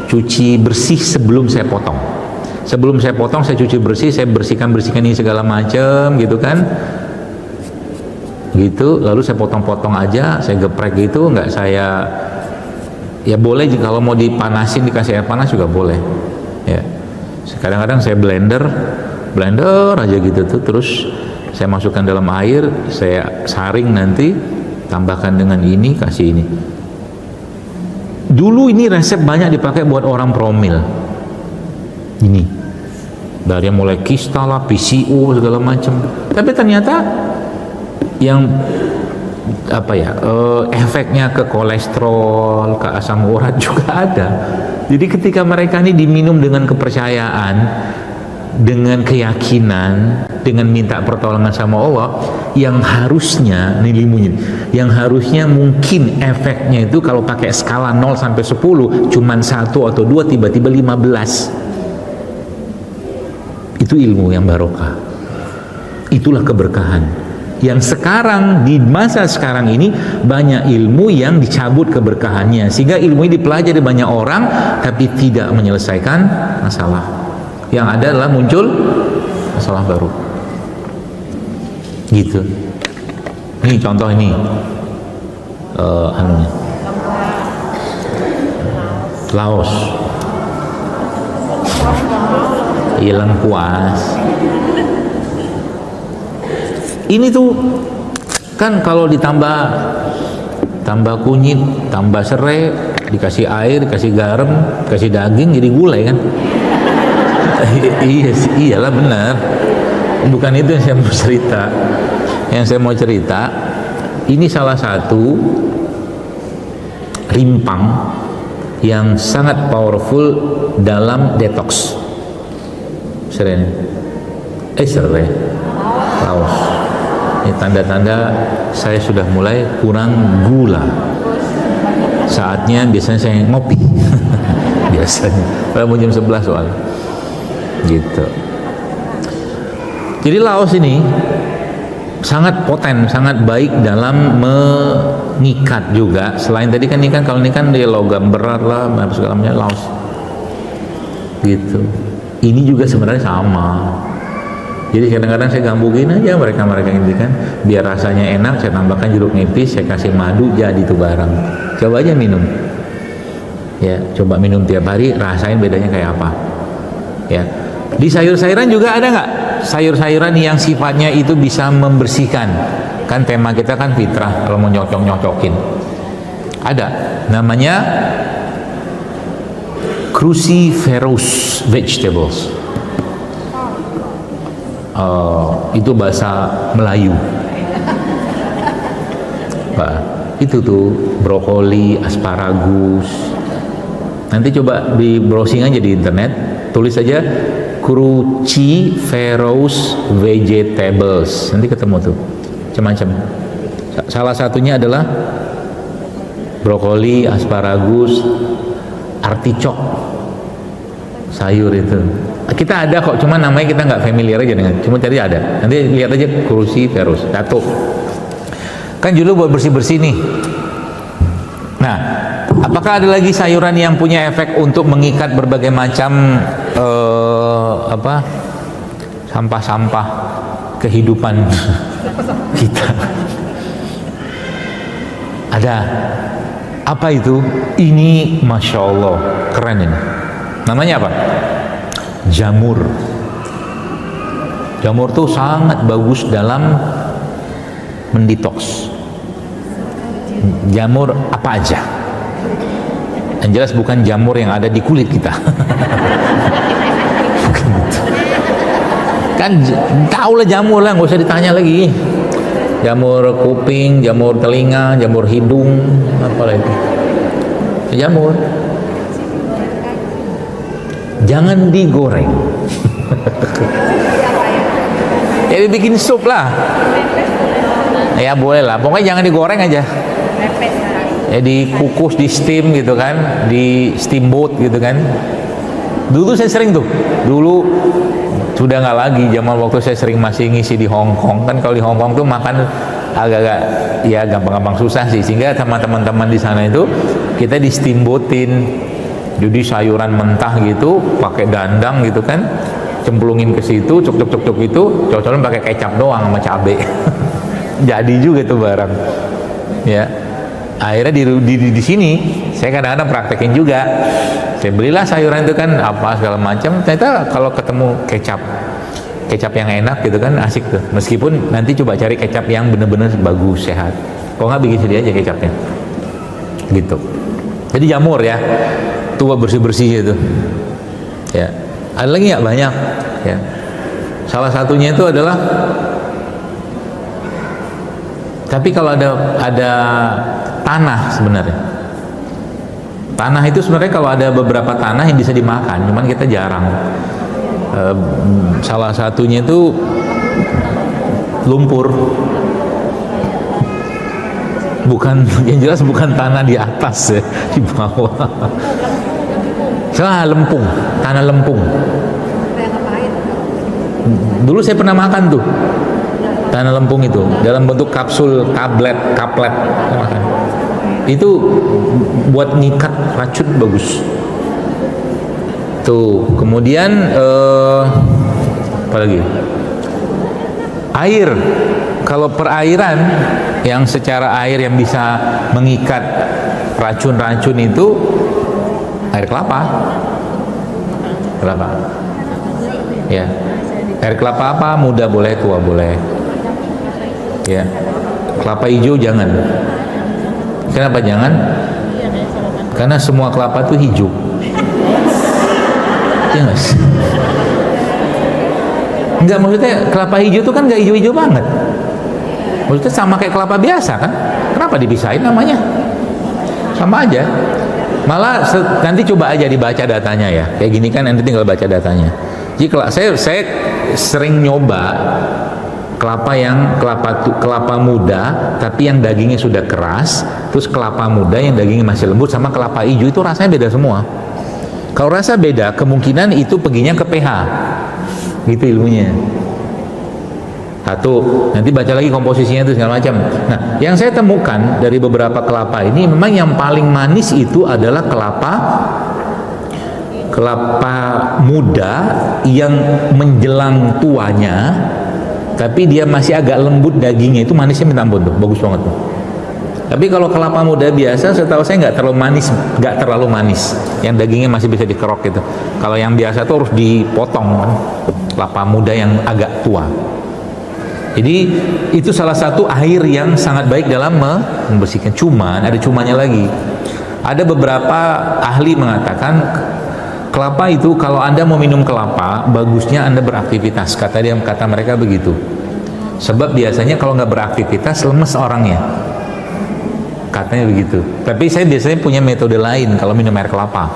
cuci bersih sebelum saya potong. Sebelum saya potong saya cuci bersih, saya bersihkan ini segala macam gitu kan. Gitu, lalu saya potong-potong aja, saya geprek gitu, nggak saya ya boleh kalau mau dipanasin dikasih air panas juga boleh. Ya. Kadang-kadang saya blender aja gitu tuh, terus saya masukkan dalam air, saya saring nanti, tambahkan dengan ini, kasih ini. Dulu ini resep banyak dipakai buat orang promil. Ini dari mulai kista lah, PCO segala macam. Tapi ternyata yang efeknya ke kolesterol, ke asam urat juga ada. Jadi ketika mereka ini diminum dengan kepercayaan, dengan keyakinan, dengan minta pertolongan sama Allah, yang harusnya yang harusnya mungkin efeknya itu kalau pakai skala 0 sampai 10 cuman 1 atau 2, tiba-tiba 15. Itu ilmu yang barokah. Itulah keberkahan. Yang sekarang di masa sekarang ini banyak ilmu yang dicabut keberkahannya, sehingga ilmu ini dipelajari banyak orang tapi tidak menyelesaikan masalah. Yang ada adalah muncul masalah baru. Gitu. Ini contoh ini anunya. Laos. Hilang puas. Ini tuh kan kalau ditambah kunyit, tambah serai, dikasih air, dikasih garam, dikasih daging jadi gulai kan. Iyalah benar. Bukan itu yang saya mau cerita. Yang saya mau cerita ini salah satu rimpang yang sangat powerful dalam detox. serai ini? Serai. Laos. Ini tanda-tanda saya sudah mulai kurang gula. Saatnya biasanya saya ngopi. Biasanya. Kalau mau jam 11 soal. Gitu. Jadi Laos ini sangat poten, sangat baik dalam mengikat juga. Selain tadi kan ini kan kalau ini kan dia logam berat lah, segala macam Laos. Gitu. Ini juga sebenarnya sama. Jadi kadang-kadang saya gambungin aja mereka ini kan, biar rasanya enak, saya tambahkan jeruk nipis, saya kasih madu, jadi tuh barang. Coba aja minum. Ya, coba minum tiap hari, rasain bedanya kayak apa. Ya. Di sayur-sayuran juga ada nggak sayur-sayuran yang sifatnya itu bisa membersihkan? Kan tema kita kan fitrah, kalau mau nyocok-nyocokin. Ada, namanya cruciferous vegetables. Itu bahasa Melayu. Pak, itu tuh brokoli, asparagus. Nanti coba di browsing aja di internet, tulis aja cruciferous vegetables. Nanti ketemu tuh, macam-macam. Salah satunya adalah brokoli, asparagus, artichok, sayur itu. Kita ada kok, cuma namanya kita nggak familiar aja dengan. Cuma tadi ada. Nanti lihat aja cruciferous. Satu. Kan dulu buat bersih-bersih nih. Nah, apakah ada lagi sayuran yang punya efek untuk mengikat berbagai macam sampah-sampah kehidupan kita? Ada. Apa itu? Ini Masya Allah keren ini. Namanya apa? Jamur. Jamur tuh sangat bagus dalam mendetoks. Jamur apa aja? Yang jelas bukan jamur yang ada di kulit kita. Kan tahu lah jamur lah, nggak usah ditanya lagi. Jamur kuping, jamur telinga, jamur hidung, apa lagi? Jamur. Jangan digoreng. Ya dibikin sup lah. Ya boleh lah. Pokoknya jangan digoreng aja. Ya dikukus, di steam gitu kan, di steamboat gitu kan. Dulu saya sering tuh. Dulu sudah nggak lagi, zaman waktu saya sering masih ngisi di Hong Kong kan. Kalau di Hong Kong tuh makan agak-agak ya gampang-gampang susah sih, sehingga sama teman-teman di sana itu kita di steamboatin. Jadi sayuran mentah gitu, pakai dandang gitu kan, cemplungin ke situ, cok itu, cocokin pakai kecap doang sama cabe. Jadi juga tuh barang. Ya, akhirnya di sini saya kadang-kadang praktekin juga. Saya belilah sayuran itu kan apa segala macam. Ternyata kalau ketemu kecap yang enak gitu kan asik tuh. Meskipun nanti coba cari kecap yang bener-bener bagus, sehat. Kalau nggak bikin sendiri aja kecapnya. Gitu. Jadi jamur ya. Tuh bersih-bersih itu. Ya. Ada lagi nggak? Banyak. Ya. Salah satunya itu adalah, tapi kalau ada tanah sebenarnya. Tanah itu sebenarnya kalau ada beberapa tanah yang bisa dimakan, cuman kita jarang. Salah satunya itu lumpur. Bukan, yang jelas bukan tanah di atas ya, di bawah. Lempung, tanah lempung. Dulu saya pernah makan tuh tanah lempung itu dalam bentuk kapsul, kaplet. Itu buat ngikat racun bagus. Tuh, kemudian apa lagi? Air. Kalau perairan yang secara air yang bisa mengikat racun-racun itu air kelapa. Ya. Air kelapa apa? Muda boleh, tua boleh. Ya. Kelapa hijau jangan. Kenapa jangan? Karena semua kelapa itu hijau. Ya nggak sih? Enggak, maksudnya kelapa hijau itu kan nggak hijau-hijau banget. Maksudnya sama kayak kelapa biasa kan? Kenapa dipisahin namanya? Sama aja. Malah nanti coba aja dibaca datanya ya. Kayak gini kan nanti tinggal baca datanya. Jadi kalau saya sering nyoba kelapa muda tapi yang dagingnya sudah keras, terus kelapa muda yang dagingnya masih lembut, sama kelapa hijau, itu rasanya beda semua. Kalau rasa beda, kemungkinan itu perginya ke pH, gitu ilmunya. Satu, nanti baca lagi komposisinya itu segala macam. Nah, yang saya temukan dari beberapa kelapa ini, memang yang paling manis itu adalah kelapa muda yang menjelang tuanya, tapi dia masih agak lembut dagingnya, itu manisnya minta ampun tuh, bagus banget tuh. Tapi kalau kelapa muda biasa, setahu saya nggak terlalu manis, yang dagingnya masih bisa dikerok gitu. Kalau yang biasa tuh harus dipotong kan, kelapa muda yang agak tua. Jadi itu salah satu air yang sangat baik dalam membersihkan. Cuman ada cumanya lagi. Ada beberapa ahli mengatakan kelapa itu, kalau Anda mau minum kelapa, bagusnya Anda beraktivitas. Kata mereka begitu. Sebab biasanya kalau nggak beraktivitas lemes orangnya. Katanya begitu. Tapi saya biasanya punya metode lain kalau minum air kelapa,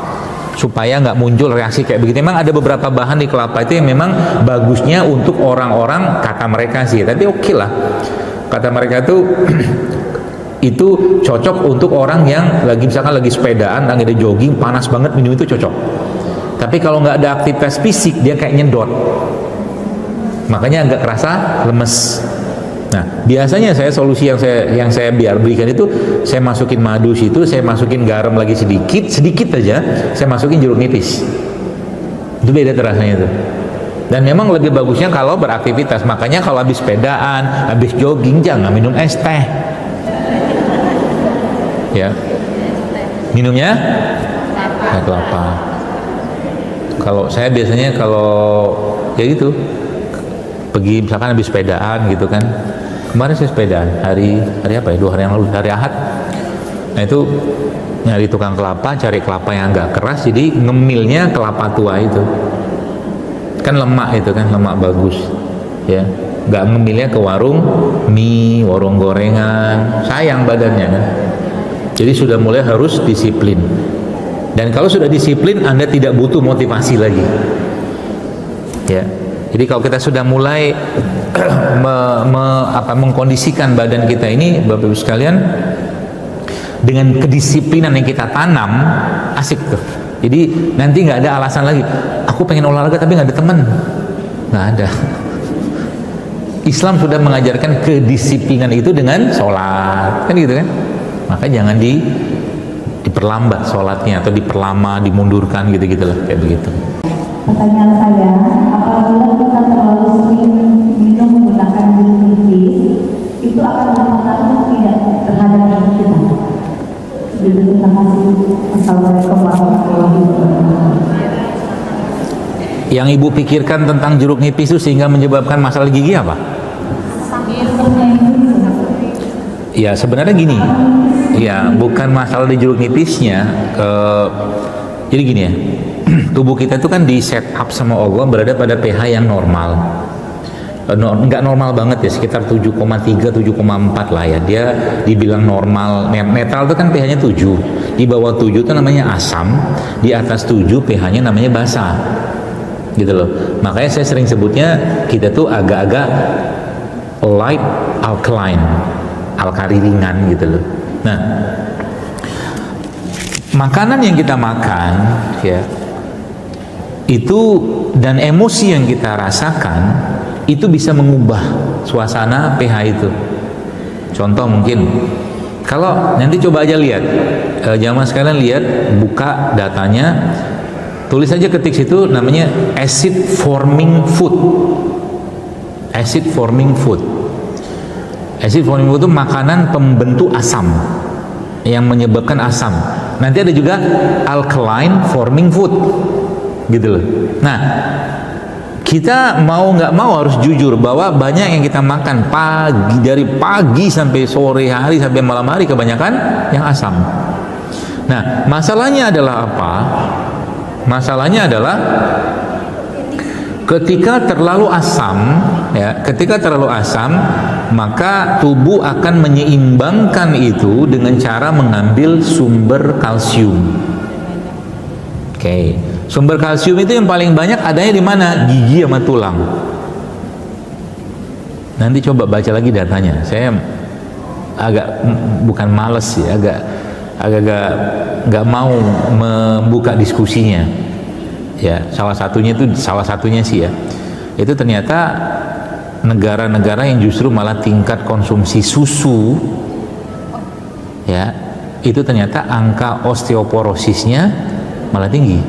supaya nggak muncul reaksi kayak begitu. Memang ada beberapa bahan di kelapa itu yang memang bagusnya untuk orang-orang, kata mereka sih, tapi oke lah, kata mereka tuh itu cocok untuk orang yang misalkan lagi sepedaan, lagi ada jogging, panas banget, minum itu cocok. Tapi kalau nggak ada aktivitas fisik, dia kayak nyedot, makanya agak kerasa lemes. Nah, biasanya solusi yang saya biar berikan itu, saya masukin madu situ, saya masukin garam lagi sedikit aja, saya masukin jeruk nipis. Itu beda rasanya tuh. Dan memang lebih bagusnya kalau beraktivitas. Makanya kalau habis sepedaan, habis jogging, jangan minum es teh. Ya. Minumnya air kelapa. Kalau saya biasanya ya gitu, pergi misalkan habis sepedaan gitu kan. Kemarin saya sepedaan hari apa ya, 2 hari yang lalu, hari Ahad. Nah itu nyari tukang kelapa, cari kelapa yang agak keras, jadi ngemilnya kelapa tua itu. Kan lemak itu kan, lemak bagus ya. Nggak ngemilnya ke warung mie, warung gorengan, sayang badannya kan. Jadi sudah mulai harus disiplin. Dan kalau sudah disiplin, Anda tidak butuh motivasi lagi. Ya. Jadi kalau kita sudah mulai mengkondisikan badan kita ini, Bapak Ibu sekalian, dengan kedisiplinan yang kita tanam, asik tuh. Jadi nanti nggak ada alasan lagi, aku pengen olahraga tapi nggak ada teman, nggak ada. Islam sudah mengajarkan kedisiplinan itu dengan sholat, kan gitu kan? Maka jangan diperlambat sholatnya, atau diperlama, dimundurkan gitu-gitu lah, kayak begitu.
Pertanyaan saya, apabila kita terlalu sering minum menggunakan jeruk nipis, itu akan berpengaruh tidak terhadap hidup kita? Terima kasih. Assalamualaikum warahmatullahi wabarakatuh.
Yang Ibu pikirkan tentang jeruk nipis itu sehingga menyebabkan masalah gigi apa? Ya sebenarnya gini, ya bukan masalah di jeruk nipisnya. Jadi gini ya, tubuh kita itu kan di set up sama Allah berada pada pH yang normal. Enggak normal banget ya, sekitar 7,3, 7,4 lah ya. Dia dibilang normal, netral itu kan pH-nya 7. Di bawah 7 itu namanya asam, di atas 7 pH-nya namanya basa. Gitu loh. Makanya saya sering sebutnya kita tuh agak-agak light alkaline, alkali ringan gitu loh. Nah, makanan yang kita makan ya, itu dan emosi yang kita rasakan itu bisa mengubah suasana pH itu. Contoh mungkin, kalau nanti coba aja lihat, jamaah sekalian lihat, buka datanya, tulis aja, ketik situ namanya acid forming food. Acid forming food. Acid forming food itu makanan pembentuk asam, yang menyebabkan asam. Nanti ada juga alkaline forming food, gitu loh. Nah, kita mau nggak mau harus jujur bahwa banyak yang kita makan dari pagi sampai sore hari sampai malam hari kebanyakan yang asam. Nah, masalahnya adalah apa? Masalahnya adalah ketika terlalu asam, ya, ketika terlalu asam, maka tubuh akan menyeimbangkan itu dengan cara mengambil sumber kalsium. Oke. Sumber kalsium itu yang paling banyak adanya di mana? Gigi sama tulang. Nanti coba baca lagi datanya. Saya agak bukan males sih, agak nggak mau membuka diskusinya. Ya, salah satunya sih ya. Itu ternyata negara-negara yang justru malah tingkat konsumsi susu, ya, itu ternyata angka osteoporosisnya malah tinggi.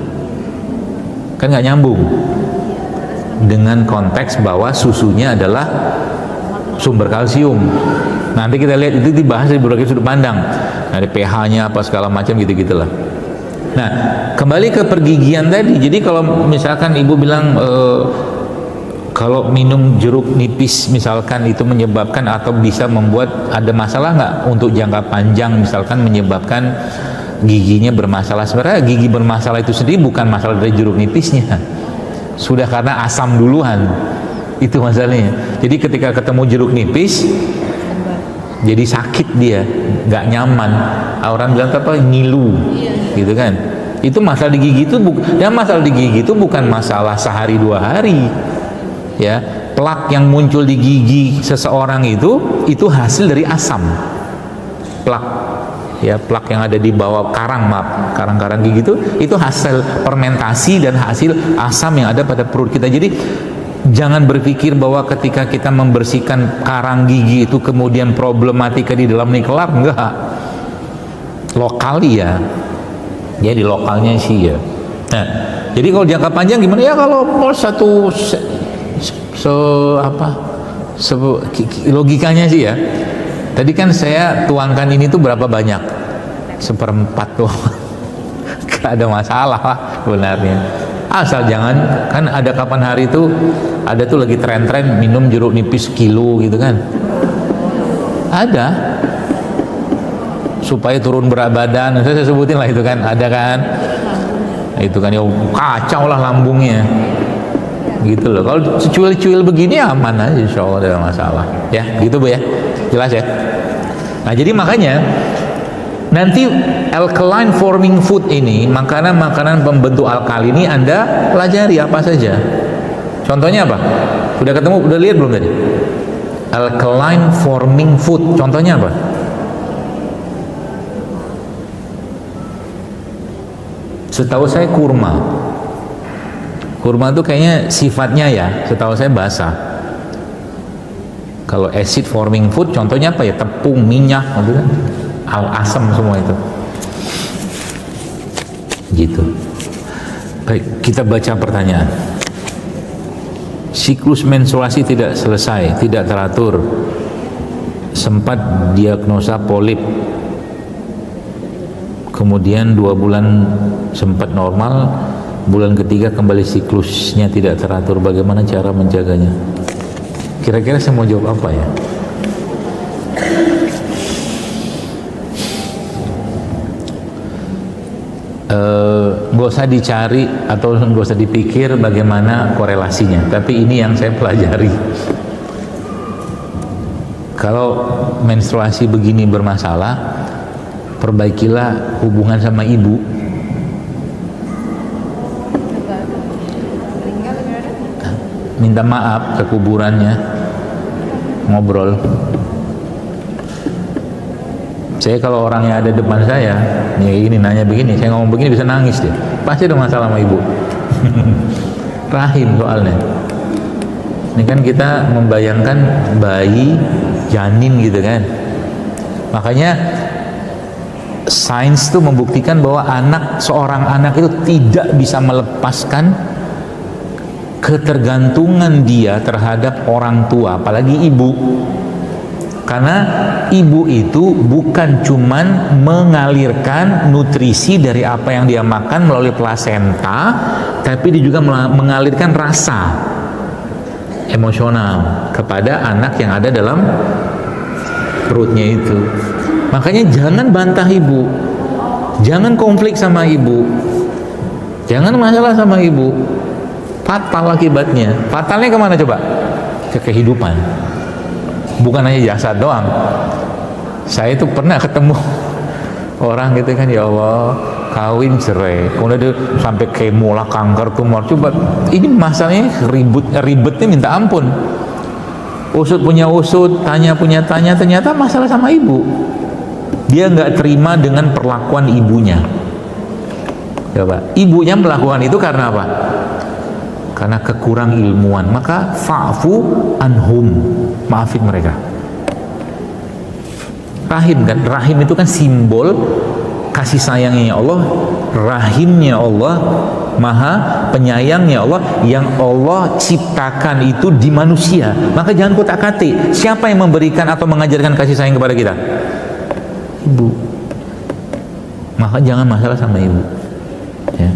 Kan nggak nyambung dengan konteks bahwa susunya adalah sumber kalsium. Nanti kita lihat itu dibahas dari berbagai sudut pandang, dari pH-nya apa segala macam gitu-gitulah. Nah, kembali ke pergigian tadi. Jadi kalau misalkan ibu bilang kalau minum jeruk nipis misalkan itu menyebabkan atau bisa membuat ada masalah nggak untuk jangka panjang, misalkan menyebabkan giginya bermasalah. Sebenarnya gigi bermasalah itu sendiri bukan masalah dari jeruk nipisnya, sudah karena asam duluan, itu masalahnya. Jadi ketika ketemu jeruk nipis jadi sakit, dia nggak nyaman, orang bilang apa, ngilu gitu kan. Itu masalah di gigi itu masalah di gigi itu bukan masalah sehari dua hari. Ya, plak yang muncul di gigi seseorang itu hasil dari asam. Plak, ya, plak yang ada di bawah karang gigi itu hasil fermentasi dan hasil asam yang ada pada perut kita. Jadi jangan berpikir bahwa ketika kita membersihkan karang gigi itu kemudian problematika di dalam ini kelar, enggak. Lokal ya. Jadi lokalnya sih ya. Nah, jadi kalau jangka panjang gimana ya? Kalau logikanya sih ya. Tadi kan saya tuangkan ini tuh berapa banyak? 1/4 tuh. Gak ada masalah lah sebenarnya. Asal jangan, kan ada kapan hari itu ada tuh lagi tren-tren minum jeruk nipis kilo gitu kan. Ada. Supaya turun berat badan, saya sebutin lah itu kan, ada kan. Itu kan ya kacau lah lambungnya. Gitu loh. Kalau cuil-cuil begini aman aja, insya Allah tidak masalah. Ya, gitu Bu ya. Jelas ya. Nah, jadi makanya nanti alkaline forming food ini, makanan-makanan pembentuk alkali ini Anda pelajari apa saja. Contohnya apa? Udah ketemu, udah lihat belum tadi? Alkaline forming food. Contohnya apa? Setahu saya kurma. Kurma itu kayaknya sifatnya ya, setahu saya basah. Kalau acid forming food contohnya apa ya? Tepung, minyak, gitu kan? Asam semua itu. Gitu. Baik, kita baca pertanyaan. Siklus menstruasi tidak selesai, tidak teratur. Sempat diagnosa polip. Kemudian 2 bulan sempat normal, bulan ketiga kembali siklusnya tidak teratur. Bagaimana cara menjaganya? Kira-kira saya mau jawab apa ya? Nggak usah dicari atau nggak usah dipikir bagaimana korelasinya, tapi ini yang saya pelajari. Kalau menstruasi begini bermasalah, perbaikilah hubungan sama ibu. Minta maaf ke kuburannya, ngobrol. Saya kalau orang yang ada depan saya, nih ini nanya begini, saya ngomong begini bisa nangis dia. Pasti ada masalah sama ibu. Rahim soalnya. Ini kan kita membayangkan bayi, janin gitu kan. Makanya sains itu membuktikan bahwa seorang anak itu tidak bisa melepaskan ketergantungan dia terhadap orang tua, apalagi ibu. Karena ibu itu bukan cuman mengalirkan nutrisi dari apa yang dia makan melalui plasenta, tapi dia juga mengalirkan rasa emosional kepada anak yang ada dalam perutnya itu. Makanya jangan bantah ibu, jangan konflik sama ibu, jangan masalah sama ibu. Fatal akibatnya. Fatalnya kemana coba? Ke kehidupan. Bukan hanya jasad doang. Saya itu pernah ketemu orang gitu kan, ya Allah, kawin cerai, kemudian dia sampai kemo lah, kanker, tumor. Coba ini masalahnya ribetnya minta ampun. Usut punya usut, tanya punya tanya, ternyata masalah sama ibu. Dia nggak terima dengan perlakuan ibunya. Coba, ibunya melakukan itu karena apa? Karena kekurang ilmuwan. Maka fa'fu anhum, maafin mereka. Rahim kan, rahim itu kan simbol kasih sayangnya Allah, rahimnya Allah, maha penyayangnya Allah, yang Allah ciptakan itu di manusia. Maka jangan kotak-katik. Siapa yang memberikan atau mengajarkan kasih sayang kepada kita? Ibu. Maka jangan masalah sama ibu, ya.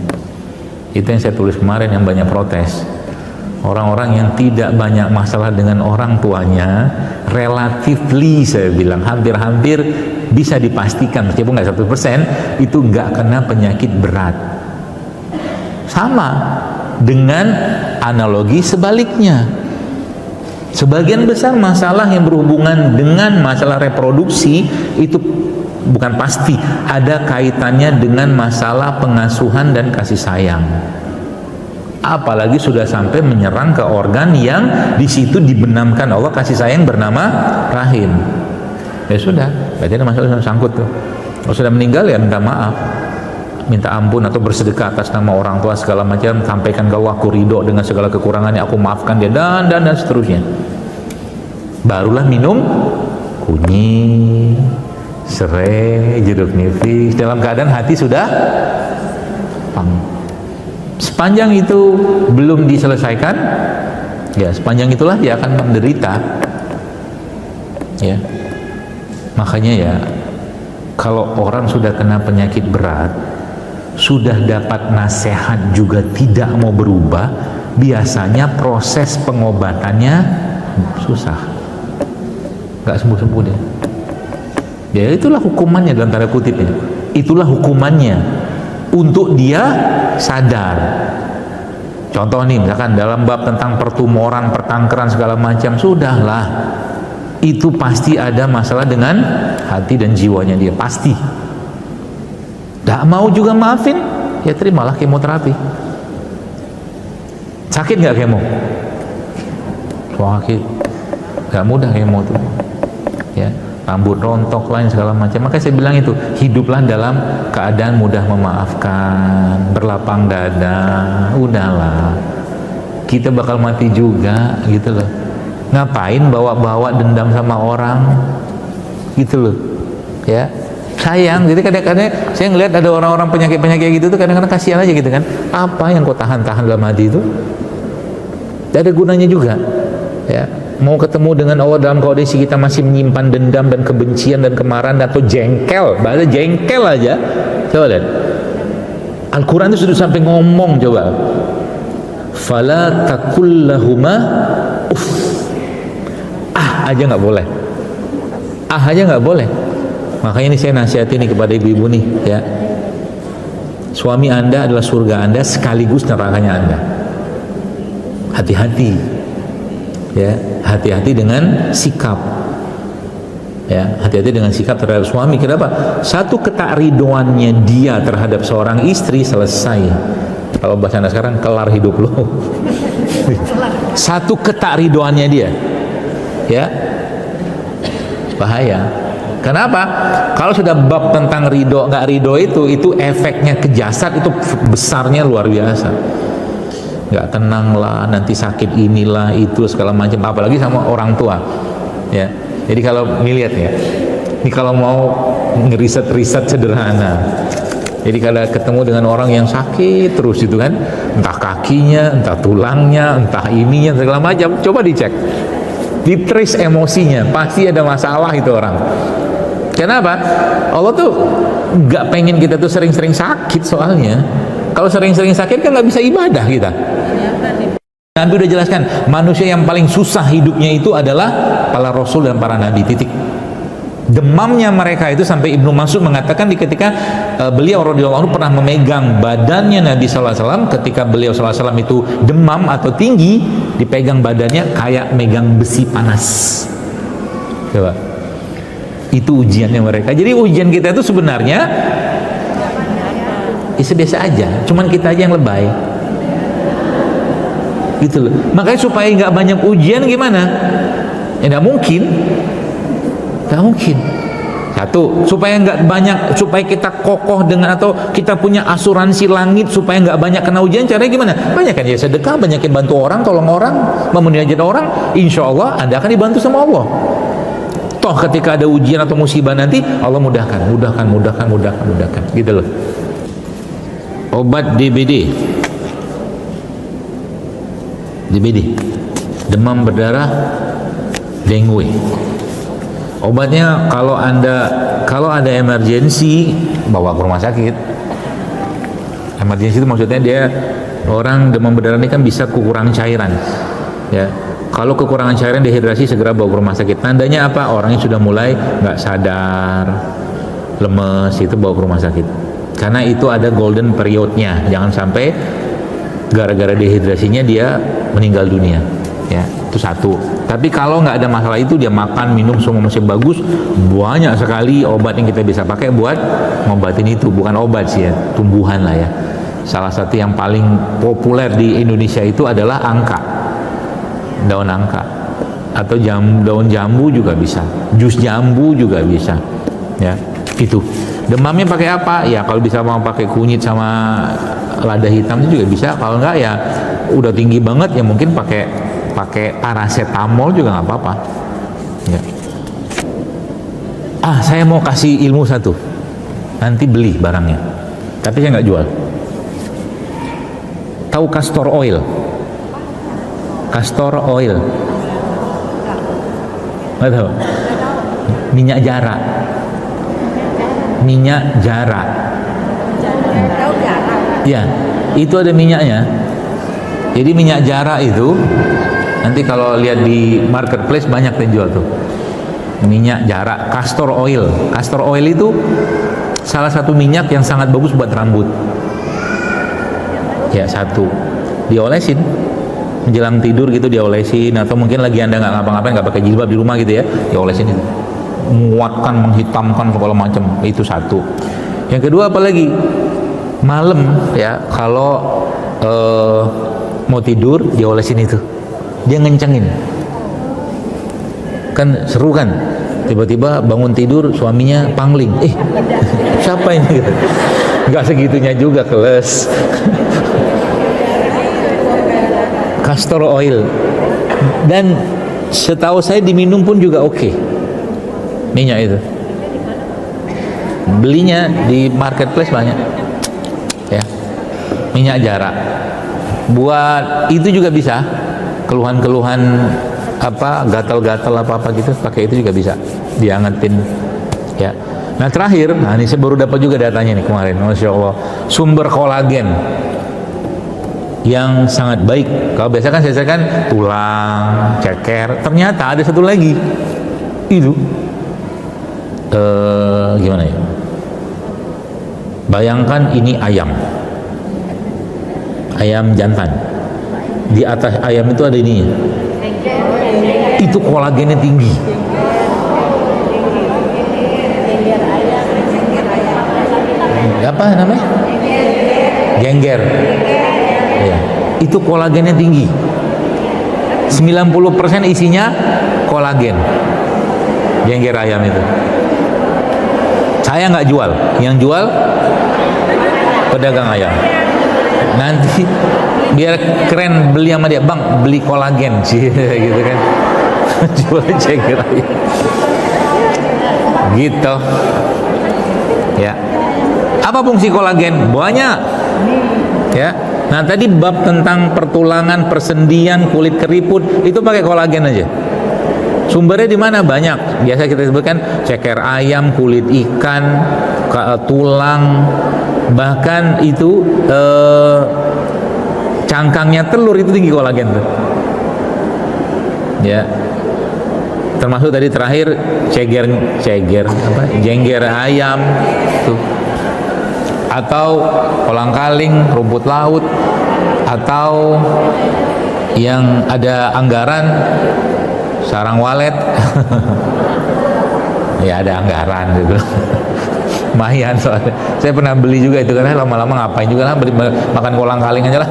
Itu yang saya tulis kemarin, yang banyak protes. Orang-orang yang tidak banyak masalah dengan orang tuanya, relatively saya bilang hampir-hampir bisa dipastikan, meskipun nggak 100%, itu nggak kena penyakit berat. Sama dengan analogi sebaliknya. Sebagian besar masalah yang berhubungan dengan masalah reproduksi itu bukan pasti ada kaitannya dengan masalah pengasuhan dan kasih sayang. Apalagi sudah sampai menyerang ke organ yang di situ dibenamkan Allah kasih sayang bernama rahim. Ya sudah, berarti ada masalah sangkut tuh. Kalau sudah meninggal ya minta maaf, minta ampun atau bersedekah atas nama orang tua segala macam, sampaikan ke Allah, aku ridho dengan segala kekurangannya, aku maafkan dia, dan seterusnya. Barulah minum kunyit, serai, jeruk nipis dalam keadaan hati sudah pang. Sepanjang itu belum diselesaikan, ya sepanjang itulah dia akan menderita, ya. Makanya ya, kalau orang sudah kena penyakit berat, sudah dapat nasihat juga tidak mau berubah, biasanya proses pengobatannya susah, nggak sembuh-sembuh deh. Ya itulah hukumannya dalam tanda kutip ini. Itulah hukumannya untuk dia sadar. Contoh nih, misalkan dalam bab tentang pertumoran, pertangkeran segala macam, sudahlah. Itu pasti ada masalah dengan hati dan jiwanya dia, pasti. Tak mau juga maafin, ya terimalah kemoterapi. Sakit nggak kemo? Sakit. Gak mudah kemo tuh, ya. Rambut rontok lain segala macam. Maka saya bilang itu, hiduplah dalam keadaan mudah memaafkan, berlapang dada. Udahlah, kita bakal mati juga, gitu loh. Ngapain bawa-bawa dendam sama orang, gitu loh, ya. Sayang. Jadi kadang-kadang saya ngelihat ada orang-orang penyakit gitu tuh, kadang-kadang kasihan aja gitu kan. Apa yang kau tahan-tahan dalam hati itu? Tidak ada gunanya juga, ya. Mau ketemu dengan Allah dalam kondisi kita masih menyimpan dendam dan kebencian dan kemarahan atau jengkel, bahasa jengkel aja. Coba lihat, Al-Quran itu sudah sampai ngomong, coba, fala takul lahuma uff, aja nggak boleh, aja nggak boleh. Makanya ini saya nasihatin nih kepada ibu-ibu nih, ya, suami anda adalah surga anda sekaligus nerakanya anda. Hati-hati, ya, hati-hati dengan sikap, ya, hati-hati dengan sikap terhadap suami. Kenapa? Satu ketakridoannya dia terhadap seorang istri, selesai. Kalau bahasa anda sekarang, kelar hidup lo. Satu ketakridoannya dia, ya, bahaya. Kenapa? Kalau sudah bab tentang ridho nggak ridho itu efeknya ke jasad itu besarnya luar biasa. Nggak tenang lah, nanti sakit inilah itu segala macam, apalagi sama orang tua, ya. Jadi kalau ngelihat ya, ini kalau mau ngeriset sederhana, jadi kalau ketemu dengan orang yang sakit terus itu kan, entah kakinya, entah tulangnya, entah ininya segala macam, coba dicek, ditrace emosinya, pasti ada masalah itu orang. Kenapa? Allah tuh nggak pengen kita tuh sering-sering sakit, soalnya kalau sering-sering sakit kan nggak bisa ibadah kita. Nabi udah jelaskan, manusia yang paling susah hidupnya itu adalah para rasul dan para nabi, titik. Demamnya mereka itu sampai Ibnu Mas'ud mengatakan ketika beliau radhiyallahu anhu pernah memegang badannya Nabi sallallahu alaihi wasallam, ketika beliau sallallahu alaihi wasallam itu demam atau tinggi, dipegang badannya kayak megang besi panas. Coba, itu ujiannya mereka. Jadi ujian kita itu sebenarnya biasa aja, cuman kita aja yang lebay gitu loh. Makanya supaya nggak banyak ujian gimana? Ya nggak mungkin. Satu, supaya nggak banyak, supaya kita kokoh dengan, atau kita punya asuransi langit supaya nggak banyak kena ujian. Caranya gimana? Banyakin ya sedekah, banyakin bantu orang, tolong orang, memenuhi hajat orang. Insya Allah Anda akan dibantu sama Allah. Toh ketika ada ujian atau musibah nanti, Allah mudahkan gitu loh. Obat DBD, demam berdarah, dengue. Obatnya kalau ada emergensi, bawa ke rumah sakit. Emergensi itu maksudnya dia orang demam berdarah ini kan bisa kekurangan cairan, ya. Kalau kekurangan cairan, dehidrasi, segera bawa ke rumah sakit. Tandanya apa? Orangnya sudah mulai nggak sadar, lemes, itu bawa ke rumah sakit. Karena itu ada golden periodnya. Jangan sampai gara-gara dehidrasinya dia meninggal dunia, ya. Itu satu. Tapi kalau nggak ada masalah itu, dia makan, minum semua masih bagus, banyak sekali obat yang kita bisa pakai buat ngobatin itu. Bukan obat sih ya, tumbuhan lah ya. Salah satu yang paling populer di Indonesia itu adalah angka, daun angka, atau daun jambu juga bisa, jus jambu juga bisa, ya. Itu demamnya pakai apa? Ya kalau bisa mau pakai kunyit sama lada hitam itu juga bisa. Kalau enggak ya udah tinggi banget ya mungkin pakai paracetamol juga nggak apa-apa, ya. Saya mau kasih ilmu satu, nanti beli barangnya, tapi saya nggak jual. Tahu castor oil? Castor oil, nggak tahu? Minyak jarak. Ya, itu ada minyaknya. Jadi minyak jarak itu nanti kalau lihat di marketplace banyak yang jual tuh. Minyak jarak, castor oil. Castor oil itu salah satu minyak yang sangat bagus buat rambut. Ya, satu. Diolesin menjelang tidur gitu, diolesin, atau mungkin lagi Anda nggak ngapa-ngapain, nggak pakai jilbab di rumah gitu ya, diolesin itu. Menguatkan, menghitamkan segala macam. Itu satu. Yang kedua apalagi? Malam ya, kalau mau tidur diolesin itu. Dia ngencengin. Kan seru kan? Tiba-tiba bangun tidur suaminya pangling. Siapa ini? Nggak segitunya juga, keles. Castor oil. Dan setahu saya diminum pun juga oke. Minyak itu. Belinya di marketplace banyak. Ya. Minyak jarak. Buat itu juga bisa. Keluhan-keluhan apa, gatal-gatal apa gitu, pakai itu juga bisa, diangetin, ya. Nah terakhir, ini saya baru dapat juga datanya nih kemarin, Masya Allah, sumber kolagen yang sangat baik. Kalau biasa kan saya kan tulang, ceker, ternyata ada satu lagi, itu gimana ya? Bayangkan ini ayam jantan. Di atas ayam itu ada ini, itu kolagennya tinggi. Apa namanya? Gengger. Ya. Itu kolagennya tinggi. 90% isinya kolagen. Gengger ayam itu. Saya nggak jual, yang jual pedagang ayam. Nanti biar keren beli sama dia, bang beli kolagen sih gitu kan. Jual ceker ayam gitu ya. Apa fungsi kolagen? Banyak ya. Nah tadi bab tentang pertulangan, persendian, kulit keriput itu pakai kolagen aja. Sumbernya di mana? Banyak. Biasa kita sebutkan ceker ayam, kulit ikan, tulang, bahkan itu cangkangnya telur itu tinggi kolagen tuh. Ya. Termasuk tadi terakhir jengger ayam tuh. Atau kolang-kaling, rumput laut, atau yang ada anggaran sarang walet. Ya ada anggaran gitu. lumayan soalnya. Saya pernah beli juga itu karena lama-lama ngapain juga lah makan kolang kaling aja lah.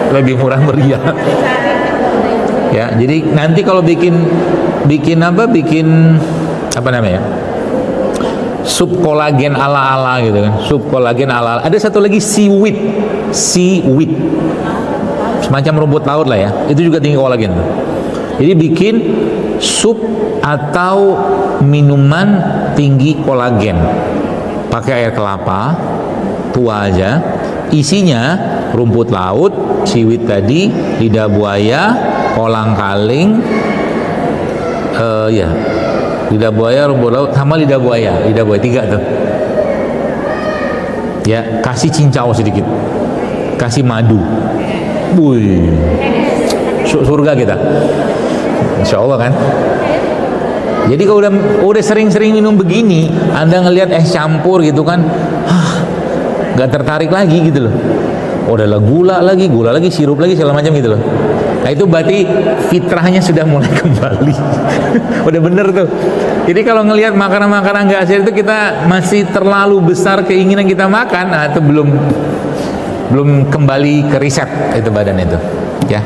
Lebih murah meriah. Ya, jadi nanti kalau bikin apa namanya? Sup kolagen ala-ala gitu kan. Sup kolagen ala-ala. Ada satu lagi seaweed. Semacam rumput laut lah ya. Itu juga tinggi kolagen. Jadi bikin sup atau minuman tinggi kolagen. Pakai air kelapa tua aja. Isinya rumput laut, seaweed tadi, lidah buaya, kolang kaling, ya, lidah buaya, rumput laut, sama lidah buaya 3 tuh. Ya, kasih cincau sedikit, kasih madu, wih, surga kita, insya Allah kan. Jadi kalau udah sering-sering minum begini, Anda ngelihat es campur gitu kan, nggak tertarik lagi gitu loh. Udah gula lagi, sirup lagi, segala macam gitu loh. Nah itu berarti fitrahnya sudah mulai kembali. Udah bener tuh. Jadi kalau ngelihat makanan-makanan nggak sehat itu kita masih terlalu besar keinginan kita makan, nah itu belum kembali ke riset itu badan itu, ya.